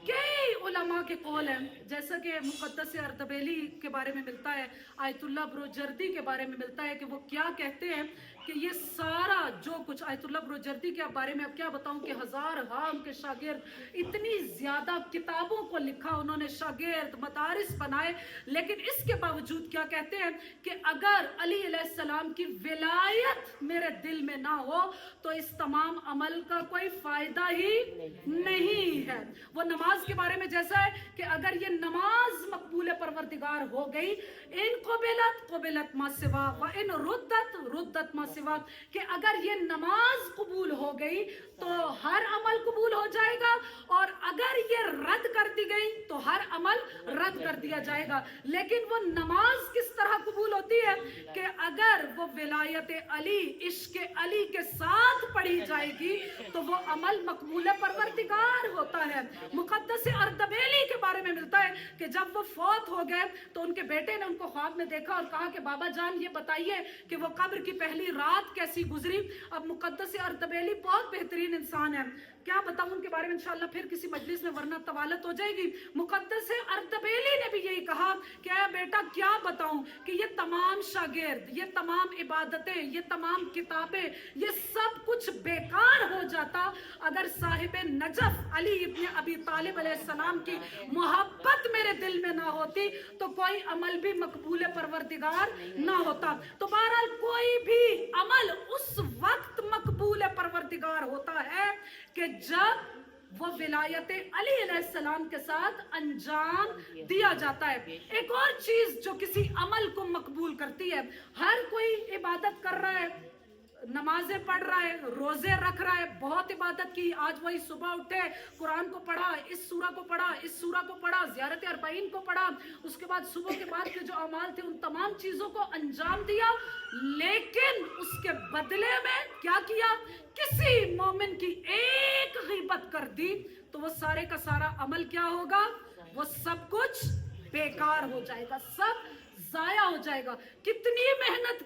कई उलमा के कौल हैं, जैसा कि मुक़द्दस अर्दबेली के बारे में मिलता है, आयतुल्लाह ब्रोजर्दी के बारे में मिलता है कि वो क्या कहते हैं कि ये सारा जो कुछ आयतुल्लाह ब्रोजर्दी के बारे में अब क्या बताऊं कि हजार उनके शागिर्द, इतनी ज्यादा किताबों को लिखा उन्होंने, शागिर्द मदारिस बनाए, लेकिन इसके बावजूद क्या कहते हैं कि अगर अली अलैहिस्सलाम की विलायत मेरे दिल में ना हो तो इस तमाम अमल का कोई फायदा ही नहीं है। वो नमाज के बारे में जैसा है कि अगर ये नमाज मकबूल परवरदिगार हो गई, इन क़ुबिलत मा सिवा व इन रुद्दत मा सिवा, कि अगर ये नमाज कबूल हो गई तो हर अमल कबूल हो जाएगा, और अगर ये रद्द कर दी गई तो हर अमल रद्द कर दिया जाएगा। लेकिन वो नमाज किस तरह कबूल होती है कि अगर वो विलायत अली, इश्क अली के साथ पढ़ी जाएगी तो वो अमल मकबूल परवरदिगार होता है। मुक़द्दस अर्दबेली के बारे में मिलता है कि जब वो फौत हो गए तो उनके बेटे ने उनको ख्वाब में देखा और कहा कि बाबा जान ये बताइए कि वो कब्र की पहली रात कैसी गुजरी। अब मुक़द्दस अर्दबेली बहुत बेहतरीन इंसान है, क्या बताऊं उनके बारे में इंशाअल्लाह फिर किसी मजलिस में, वरना तवालत हो जाएगी। मुक़द्दस अर्दबेली ने भी यही कहा कि बेटा क्या बताऊं कि ये तमाम शागिर्द, ये तमाम इबादतें, ये तमाम किताबें, ये सब कुछ बेकार हो जाता अगर साहिब नजफ अली इब्न अबी तालिब अलैहिस्सलाम की मोहब्बत मेरे दिल में ना होती तो कोई अमल भी मकबूल परवरदिगार ना होता। तो बहरहाल कोई भी अमल उस वक्त मकबूल परवरदिगार होता है कि जब वो विलायत अली अलैहिस्सलाम के साथ अंजाम दिया जाता है। एक और चीज जो किसी अमल को मकबूल करती है, हर कोई इबादत कर रहा है, नमाजें पढ़ रहा है, रोजे रख रहा है, बहुत इबादत की, आज वही सुबह उठे, कुरान को पढ़ा, इस सूरा को पढ़ा, इस सूरा को पढ़ा, ज़ियारत अरबाइन को पढ़ा, उसके बाद सुबह के बाद के जो अमाल थे उन तमाम चीजों को अंजाम दिया, लेकिन उसके बदले में क्या किया? किसी मोमिन की एक गीबत कर दी तो वो सारे का सारा अमल क्या होगा? वो सब कुछ बेकार हो जाएगा, सब जाया हो जाएगा। कितनी मेहनत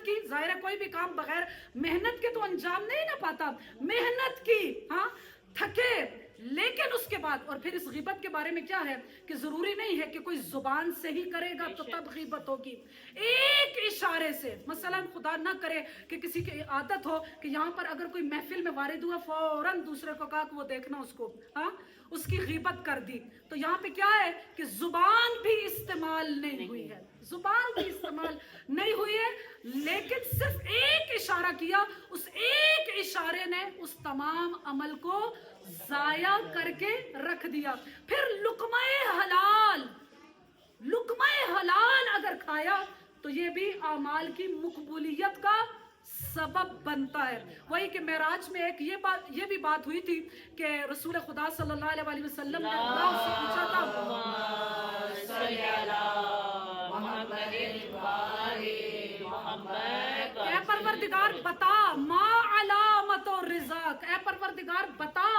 की, जाहिर है कोई भी काम बगैर मेहनत के तो अंजाम नहीं ना पाता। मेहनत की, हाँ, थके, लेकिन उसके बाद, और फिर इस गीबत के बारे में क्या है कि जरूरी नहीं है कि कोई जुबान से ही करेगा तो तब गीबत होगी। एक इशारे से, मसलन खुदा ना करे कि किसी की आदत हो कि यहाँ पर अगर कोई महफिल में वारिद हुआ फौरन दूसरे को कहा कि वो देखना उसको, हाँ, उसकी गीबत कर दी, तो यहाँ पे क्या है कि जुबान भी इस्तेमाल नहीं हुई है, जुबान भी इस्तेमाल नहीं हुई है, लेकिन सिर्फ एक इशारा किया, उस एक इशारे ने उस तमाम अमल को जाया करके रख दिया। फिर लुकमाए हलाल अगर खाया तो ये भी आमाल की मकबूलियत का सबब बनता है। वही कि मेराज में एक ये भी बात हुई थी कि रसूल खुदा सल्लल्लाहु अलैहि वसल्लम ने अल्लाह से पूछा था, ऐ परवरदिगार बता, मा अलामत और रिज़ाक, ऐ परवरदिगार बता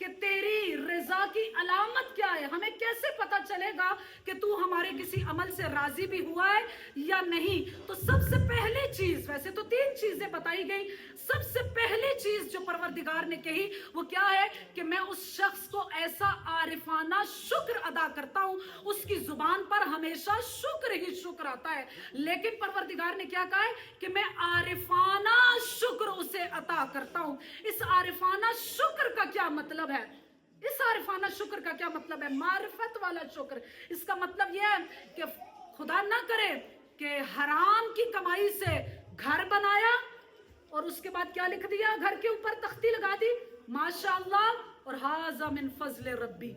कि तेरी रजा की अलामत क्या है, हमें कैसे पता चलेगा कि तू हमारे किसी अमल से राजी भी हुआ है या नहीं। तो सबसे पहली चीज, वैसे तो 3 चीजें बताई गई, सबसे पहली चीज जो परवरदिगार ने कही वो क्या है कि मैं उस शख्स को ऐसा आरिफाना शुक्र अदा करता हूं, उसकी जुबान पर हमेशा शुक्र ही शुक्र आता है, लेकिन परवरदिगार ने क्या कहा है कि मैं आरिफाना शुक्र उसे अता करता हूं। इस आरिफाना शुक्र का क्या मतलब है? इस आरिफाना शुक्र का क्या मतलब है? मारिफत वाला शुक्र। इसका मतलब यह है कि खुदा ना करे कि हराम की कमाई से घर बनाया और उसके बाद क्या लिख दिया, घर के ऊपर तख्ती लगा दी, माशाअल्लाह और हाज़ा मिन फज़्ल रब्बी,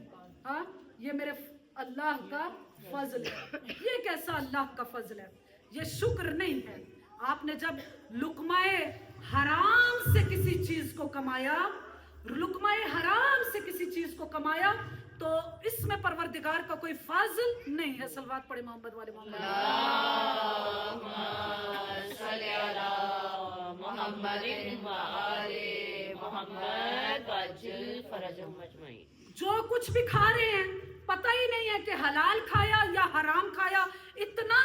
हाँ ये मेरे अल्लाह का फजल है। ये कैसा अल्लाह का फजल है? ये शुक्र नहीं है। आपने जब लुकमाए हराम से किसी चीज को कमाया, लुकमाए हराम से किसी चीज को कमाया, तो इसमें परवरदिगार का कोई फाजिल नहीं है। सलवात पढ़े मोहम्मद वाले मोहम्मद। सल्ली अला मुहम्मदिन व आले मुहम्मद वअज्जिल फरजहुम अजमईन। जो कुछ भी खा रहे हैं पता ही नहीं है कि हलाल खाया या हराम खाया, इतना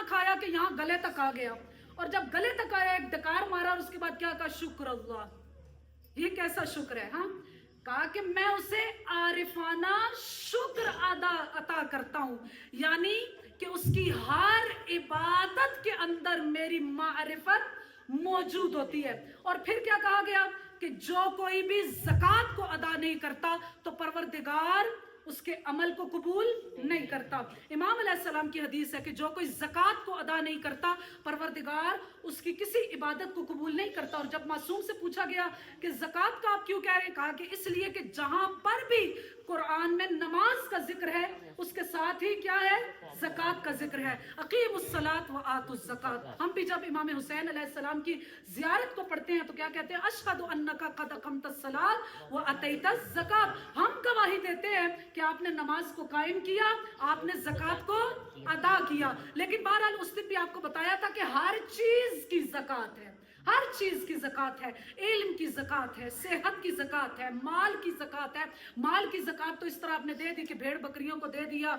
खाया कि यहाँ गले तक आ गया, और जब गले तक आया एक डकार मारा और उसके बाद क्या कहा? शुक्र अल्लाह। ये कैसा शुक्र है? हाँ, कहा कि मैं उसे आरिफाना शुक्र अता करता हूँ, यानी कि उसकी हर इबादत के अंदर मेरी मारिफत मौजूद होती है। और फिर क्या कहा गया कि जो कोई भी ज़कात को अदा नहीं करता तो परवरदिगार उसके अमल को कबूल नहीं करता। इमाम अलैहिस्सलाम की हदीस है कि जो कोई ज़कात को अदा नहीं करता परवरदिगार उसकी किसी इबादत को कबूल नहीं करता। और जब मासूम से पूछा गया कि ज़कात का आप क्यों कह रहे हैं, कहा कि इसलिए कि जहां पर भी कुरान में नमाज का जिक्र है उसके साथ ही क्या है? ज़कात का जिक्र है। अकीमुस्सलात व आतुज़ ज़कात। हम भी जब इमाम हुसैन अलैहिस्सलाम की ज़ियारत को पढ़ते हैं तो क्या कहते हैं? अशहदु अन्नका क़द अक़मतस्सलात व अतैतज़ ज़कात। हम गवाही देते हैं कि आपने नमाज को कायम किया, आपने ज़कात को अदा किया। लेकिन बहरहाल उस दिन भी आपको बताया था कि हर चीज की ज़कात है, हर चीज की ज़कात है। इल्म की ज़कात है, सेहत की ज़कात है, माल की ज़कात है। माल की ज़कात तो इस तरह आपने दे दी कि भेड़ बकरियों को दे दिया,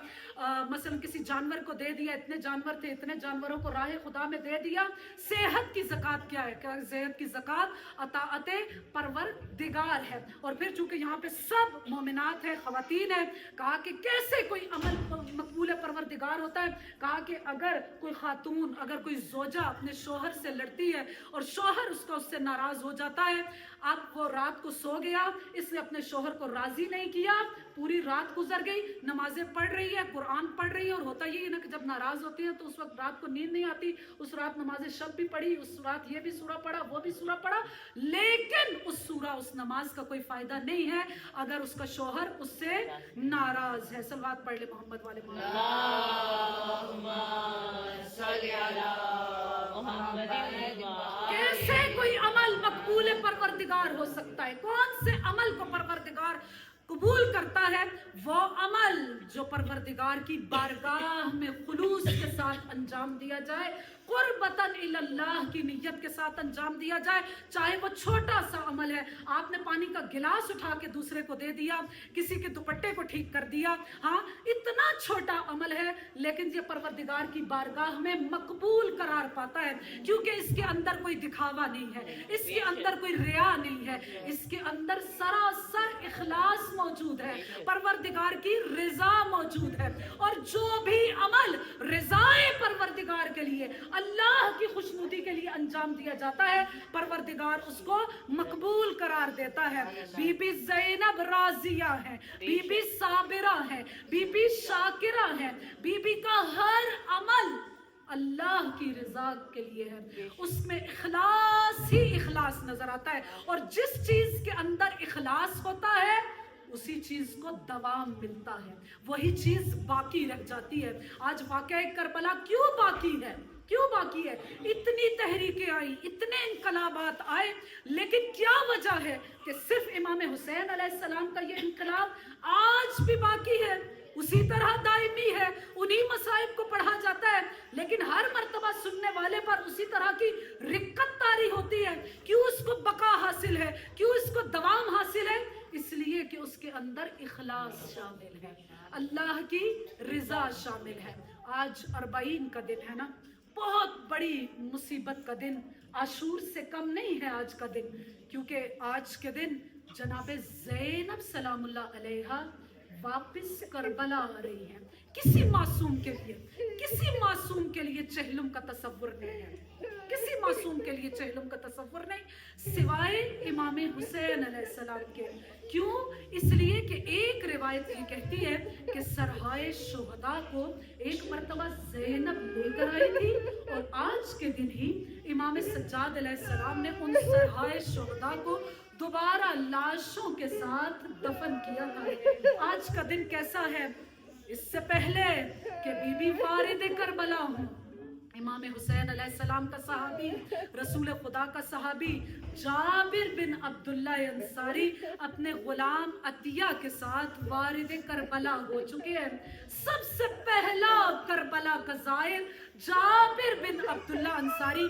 मसलन किसी जानवर को दे दिया, इतने जानवर थे इतने जानवरों को राह खुदा में दे दिया। सेहत की ज़कात क्या है? क्या सेहत की ज़कात अताअते परवरदिगार है। और फिर चूंकि यहाँ पे सब मोमिनात है, ख़वातीन है, कहा कि कैसे कोई अमल मकबूल परवरदिगार होता है। कहा कि अगर कोई खातून, अगर कोई ज़ौजा अपने शोहर से लड़ती है और शोहर उससे नाराज हो जाता है, अब वो रात को सो गया, इसने अपने शोहर को राजी नहीं किया, पूरी रात गुजर गई, नमाजें पढ़ रही है, कुरान पढ़ रही है, और होता ये है ना कि जब नाराज होती है तो उस वक्त रात को नींद नहीं आती, उस रात नमाजें शब भी पढ़ी, उस रात ये भी सूरा पढ़ा, वो भी सूरा पढ़ा, लेकिन उस सूरा उस नमाज का कोई फायदा नहीं है अगर उसका शोहर उससे नाराज है। सलवात पढ़ ले मोहम्मद वाले मोहम्मद। कैसे कोई अमल मकबूल परवरदिगार हो सकता है? कौन से अमल को परवरदिगार कबूल करता है? वो अमल जो परवरदिगार की बारगाह में खुलूस के साथ अंजाम दिया जाए, कुर्बतन इल्लल्लाह की नियत के साथ अंजाम दिया जाए, चाहे वो छोटा सा अमल है। आपने पानी का गिलास उठा के दूसरे को दे दिया, किसी के दुपट्टे को ठीक कर दिया, हाँ इतना छोटा अमल है, लेकिन ये परवरदिगार की बारगाह में मकबूल करार पाता है, क्योंकि इसके अंदर कोई दिखावा नहीं है, इसके अंदर कोई रिया नहीं है, इसके अंदर सरासर इखलास मौजूद है, परवरदिगार की रिजा मौजूद है। और जो भी अमल रिजाए परवरदिगार के लिए, अल्लाह की खुशनुदी के लिए अंजाम दिया जाता है, परवरदिगार उसको मकबूल करार देता है। बीबी ज़ैनब राजिया है, बीबी साबिरा है, बीबी शाकिरा है, बीबी का हर अमल अल्लाह की रजा के लिए है, उसमें इखलास ही इखलास नजर आता है। और जिस चीज के अंदर इखलास होता है उसी चीज को दवाम मिलता है, वही चीज बाकी रह जाती है। आज वाक़या करबला क्यों बाकी है? क्यों बाकी है? इतनी तहरीकें आई, इतने इनकलाबात आए, लेकिन क्या वजह है कि सिर्फ इमाम हुसैन अलैहिस्सलाम का ये इनकलाब आज भी बाकी है, उसी तरह दायमी है, उन्हीं मसाइब को पढ़ा जाता है, लेकिन हर मर्तबा सुनने वाले पर उसी तरह की रिक्कत तारी होती है। क्यों उसको बका हासिल है, क्यों इसको दवाम हासिल है? इसलिए कि उसके अंदर इखलास शामिल है, अल्लाह की रिजा शामिल है। आज 40 का दिन है ना, बहुत बड़ी मुसीबत का दिन, आशूर से कम नहीं है आज का दिन, क्योंकि आज के दिन जनाबे ज़ैनब सलामुल्लाह अलैहा वापस करबला आ रही हैं। किसी मासूम के लिए चहलुम का तसव्वुर नहीं है, किसी मासूम के लिए चहलुम का तसव्वुर नहीं, सिवाय इमाम हुसैन अलैहिस्सलाम के। क्यों? इसलिए कि एक रिवायत ये कहती है कि सरहाए शुहदा को एक मरतबा ज़ैनब लेकर आई थी, और आज आज के दिन ही इमाम सज्जाद अलैहिस्सलाम ने उन सरहाए शुहदा को दोबारा लाशों के साथ दफन किया था। आज का दिन कैसा है? इससे पहले कि बीबी वारिद करबला हूँ, इमाम हुसैन अलैहिस्सलाम का सहाबी, रसूल खुदा का सहाबी जाबिर बिन अब्दुल्ला अंसारी अपने गुलाम अतिया के साथ वारिद करबला हो चुके हैं। सबसे पहला करबला का ज़ायर जाबिर बिन अब्दुल्ला अंसारी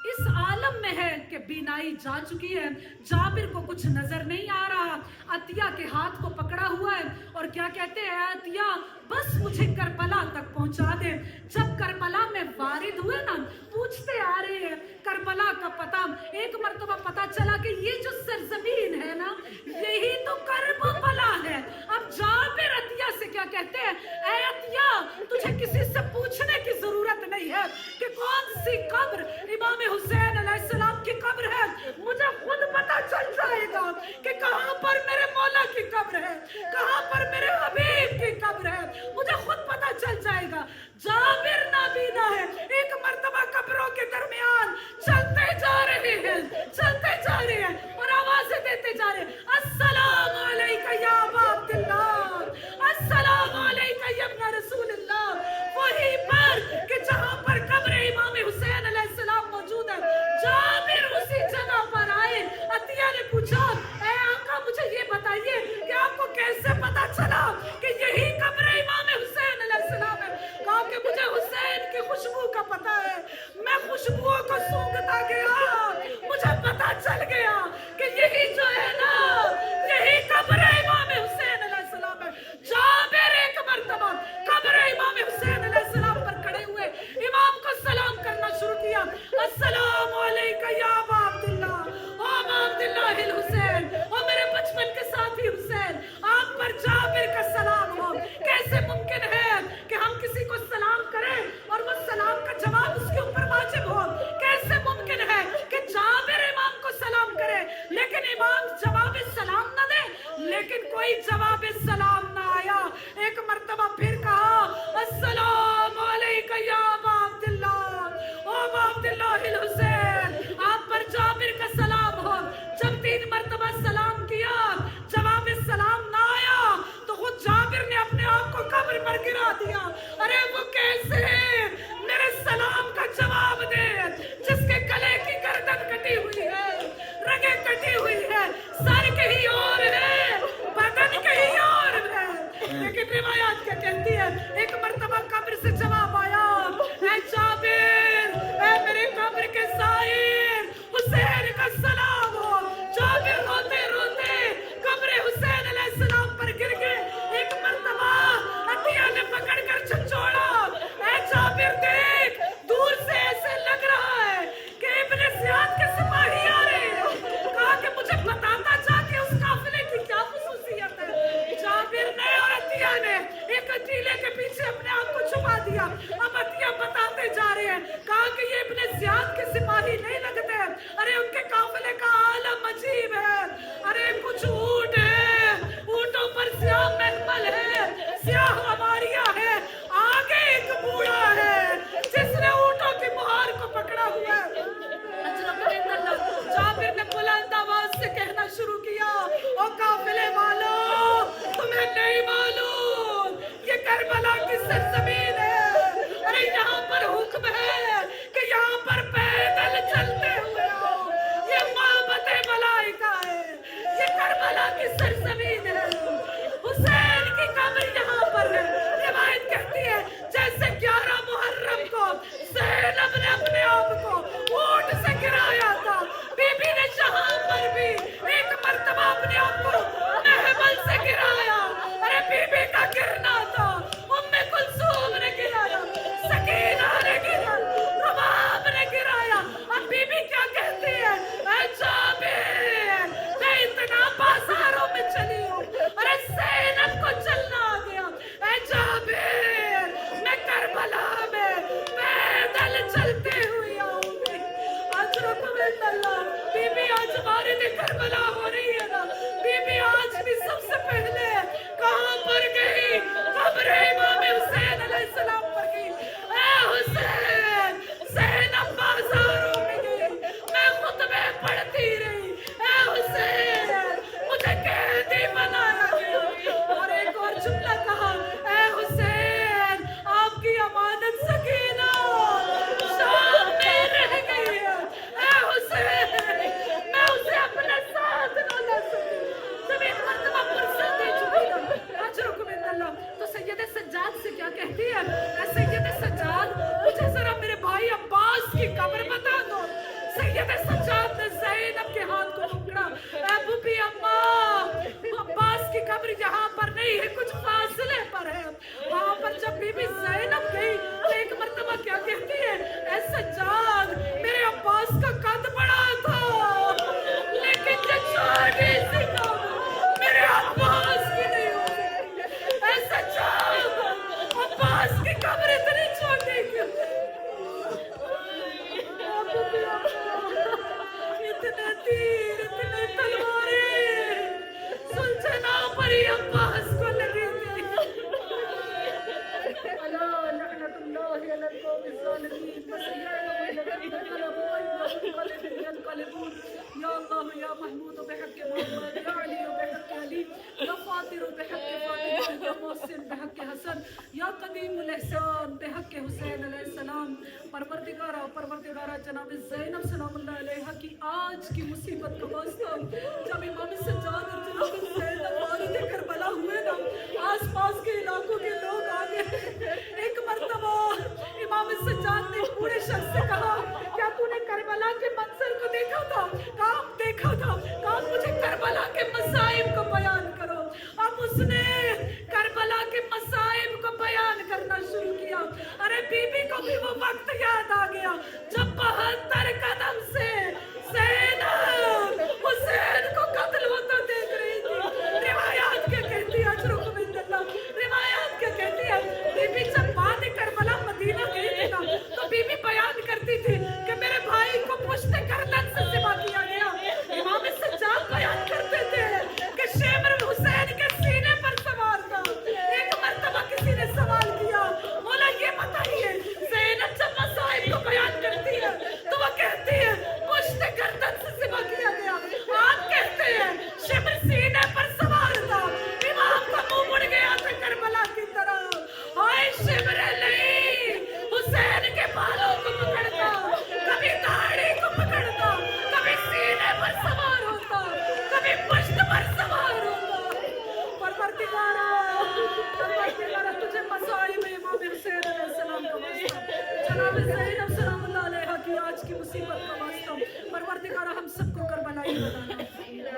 इस आलम में है कि बीनाई जा चुकी है, जाबिर को कुछ नजर नहीं आ रहा, अतिया के हाथ को पकड़ा हुआ है और क्या कहते हैं, अतिया बस मुझे करबला तक पहुंचा दे। जब करबला में वारिद हुए ना, पूछते आ रहे हैं करबला का पता। एक मर्तबा पता चला कि ये जो सरजमीन है ना, यही तो करबला है। अब जाबिर अतिया से क्या कहते हैं, ऐ अतिया तुझे किसी से पूछने की जरूरत नहीं है कि कौन सी कब्र इमाम हुसैन अलैहिस्सलाम की कब्र है, मुझे खुद पता चल जाएगा कि कहां पर मेरे मौला की कब्र है, कहां पर मेरे हबीब की कब्र है, मुझे खुद पता चल जाएगा। जाबिर नाबीना है, एक मर्तबा कब्रों के दरमियान चलते जा रहे हैं, चलते जा रहे हैं और आवाजें देते जा रहे हैं, अस्सलाम अलैका या अबा अब्दुल्लाह, अस्सलाम अलैका या इब्न रसूलुल्लाह। वहीं पर कि जहां पर कब्र इमाम हुसैन अलैहिस्सलाम मौजूद है, जाबिर उसी जगह पर आए। अतिया ने पूछा, ऐ आका मुझे ये बताइए कि आपको कैसे पता चला कि यही कब्र इमाम हुसैन अलैहिस्सलाम है? कहा कि मुझे हुसैन की खुशबू का पता है, मैं खुशबुओं को सूंघता गया, मुझे पता चल गया कि यही जो है ना, यही कब्र इमाम हुसैन अलैहिस्सलाम है। जाबिर एक मर्तबा कब्र इमाम हुसैन अलैहिस्सलाम पर खड़े हुए इमाम को सलाम करना शुरू किया, अस्सलाम अलैका या अबा अब्दुल्लाह, ओ अबा अब्दुल्लाह हिल हुसैन, ओ मेरे बचपन के साथी हुसैन, आप पर जाबिर का सलाम हो। कैसे मुमकिन है कि हम किसी को सलाम करें और वो सलाम का जवाब उसके ऊपर वाजिब हो? कैसे मुमकिन है कि जाबिर इमाम को सलाम करे लेकिन इमाम जवाब सलाम न दे? लेकिन कोई जवाब सलाम ना आया। एक मर्तबा फिर कहा, अस्सलाम अलैका या अबा अब्दुल्लाह, ओ अबा अब्दुल्लाह हिल हुसैन, आप पर जाबिर का सलाम हो। जब 3 मर्तबा सलाम किया, जवाब सलाम ना आया तो खुद जाबिर ने अपने आप को कब्र पर गिरा दिया। अरे वो कैसे मेरे सलाम का जवाब दे जिसके गले की गर्दन कटी हुई है, रगे कटी हुई है, सर कहीं और है, बदन कहीं और है। लेकिन रिवायात क्या कहती है, एक मर्तबा कब्र से जवाब आया, ऐ जाबिर, ऐ मेरे कब्र के साहिब, हुसैन का सलाम हो। जाबिर रोते रोते कब्र हुसैन अलैहिस्सलाम पर गिर गए। एक मर्तबा अतिया ने पकड़ कर झंझोड़ा, ऐ जाबिर देख, दूर से ऐसे लग रहा है कि इब्ने ज़ियाद के सिपाही आ रहे हैं। कहा कि मुझे बताता जा कि उस काफिले की क्या खुसूसियत है। जाबिर ने और अतिया ने एक टीले के पीछे अपने आप को छुपा दिया। अब अतिया बताते जा रहे हैं, कहा कि ये इब्ने ज़ियाद के सिपाही नहीं लगते, अरे उनके काफिले का आलम अजीब है। अरे कुछ ऊंट है, ऊंटों पर स्याह महमल है, स्याह हमारिया है, आगे एक बूढ़ा है जिसने ऊंटों की मुहार को पकड़ा हुआ है। जाबिर ने बुलंद आवाज से कहना शुरू किया, ओ काफिले वालों, तुम्हें नहीं मालूम ये करबला की सरजमीन है। अरे यहाँ पर हुक्म है कि यहाँ पर पैदल चलते हुए आओ, ये मोहब्बत मलाइका है, ये करबला की सरजमीन है, हुसैन की कब्र यहाँ पर है। रिवायत कहती है जैसे 11 मुहर्रम को ज़ैनब ने अपने आप को ऊंट से गिराया था, बीबी ने जहां पर भी एक मर्तबा अपने आप को महमल से गिराया। अरे बीबी का गिरना था, उम्मे कुलसूम ने गिराया, सकीना ने गिराया, रबाब ने गिराया। अब बीबी क्या कहती है, ऐ जाबिर, मैं इतना बाजारों में चली हूँ, अरे ज़ैनब को चलना आ गया, ऐ जाबिर मैं करबला में पैदल चलते हुए आऊंगी। बीबी आज हमारे लिए करबला हो रही है ना, बीबी आज भी सबसे पहले कहाँ पर गई, कब्र इमाम हुसैन अलैहिस्सलाम पर गई। ऐ हुसैन, ज़ैनब नहीं है, कुछ फासले पर है। वहां पर जब बीबी ज़ैनब गई तो एक मर्तबा क्या कहती है, ऐ सज्जाद मेरे अब्बास का कद बड़ा था लेकिन जो छोटी सी कब्र मेरे अब्बास की नहीं हो सकती। ऐ सज्जाद अब्बास की कब्र इतनी छोटी क्यों? इतने तीर इतने तलवारें सुलझना पर ही अब्बास को लगी थी। अला लअनतुल्लाहि अलल कौमिज़ ज़ालिमीन वसयअलमुन या अल्लाह या महमूद बिहक़्क़ि मोहम्मद या अली बिहक़्क़ि अली या फातिर बिहक़्क़ि फातिमा या मोहसिन बिहक़्क़ि हसन या क़दीमुल इहसान बिहक़्क़ि हुसैन अलैहिस्सलाम। परवरदिगारा जनाब ज़ैनब सलामुल्लाह अलैहा की आज की मुसीबत का वास्ता, जब इमाम सज्जाद और जनाब ज़ैनब वारिद करबला हुए ना, आस पास के इलाकों के लोग आ गए। एक मर्तबा इमाम सज्जाद ने बूढ़े शख्स से कहा, क्या तूने करबला के मंजर को देखा था? काम देखा था। कहा मुझे करबला के मसाइब को बयान करो। अब उसने करबला के मसाइब को बयान करना शुरू किया। अरे बीबी को भी वो वक्त याद आ गया जब 72 कदम से ज़ैनब हुसैन को कत्ल होता देख रही थी। रिवायात क्या कहती है, अजरुकुम इंदल्लाह, रिवायात क्या कहती है, बीबी जब बाद करबला मदीना गई थी ना, तो बीबी बयान करती थी कि मेरे भाई को पुश्त गर्दन से ज़िबा किया गया। इमाम सज्जाद बयान करते थे कि शेमर हुसैन के सीने पर सवार था। एक मर्तबा किसी ने सवाल किया, बोला ये बताइए ज़ैनब जब मसाइब को बयान करती है तो वो कहती है पुश्त गर्दन से ज़िबा किया गया, आप कहते हैं शेमर सीने पर सवार था। इमाम का मुंह मुड़ गया था करबला की तरफ। हाय शेमर नहीं, हुसैन के बालों को पकड़ता, कभी दाढ़ी को पकड़ता, कभी सीने पर सवार होता, कभी पुश्त पर सवार होता। परवरदिगारा तुझे मसाइब इमाम हुसैन अलैहिस्सलाम का वास्ता, जनाब ज़ैनब सलामुल्लाह अलैहा की आज की मुसीबत का वास्ता, परवरदिगारा हम सबको करबलाई बनाना,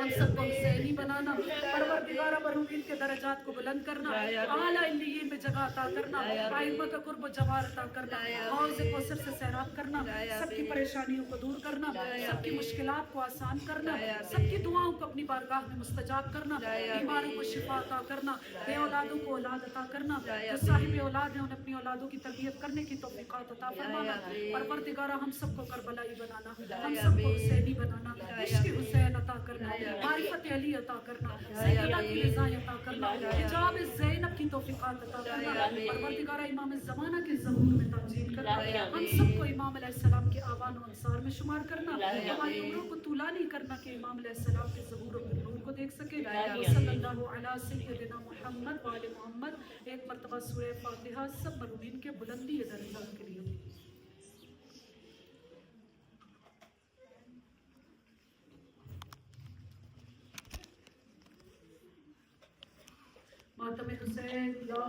हम सबको हुसैनी बनाना। परवरदिगारा मरहूमीन के दर्जात को बुलंद करना, आला इल्लियीन में जगह अता करना, आइम्मा का कुर्ब जवार अता करना, हौज़ कौसर से सैराब करना, सबकी परेशानियों को दूर करना, सबकी मुश्किलात को आसान करना, सबकी दुआओं को अपनी बारगाह में मुस्तजाब करना, बीमारों को शिफा अता करना, बे औलादों को औलाद अता करना, जो साहिब औलाद हैं उन्हें अपनी औलादों की तरबियत करने की तौफीकात अता फरमाना। परवरदिगारा हम सबको करबलाई बनाना, हम सबको हुसैनी बनाना, इश्क हुसैन अता करना, मारिफत अली अता करना, सैयदा की रज़ाएं अता करना, हिजाब ज़ैनब की तौफीकात अता करना। परवरदिगारा इमाम ज़माना के ज़हूर में ताज़ील करना, हम सबको इमाम अलैहिस्सलाम के आवान और अंसार में शुमार करना, हमारी उम्रों को तूला नहीं करना कि इमाम अलैहिस्सलाम के ज़हूर और नूर को देख सके। सल्लल्लाहु अला सय्यदिना मुहम्मद व आले मोहम्मद। एक मर्तबा सूरह फातिहा सब मरहूमीन के बुलंदी दर्जात के लिए। मातम हुसैन या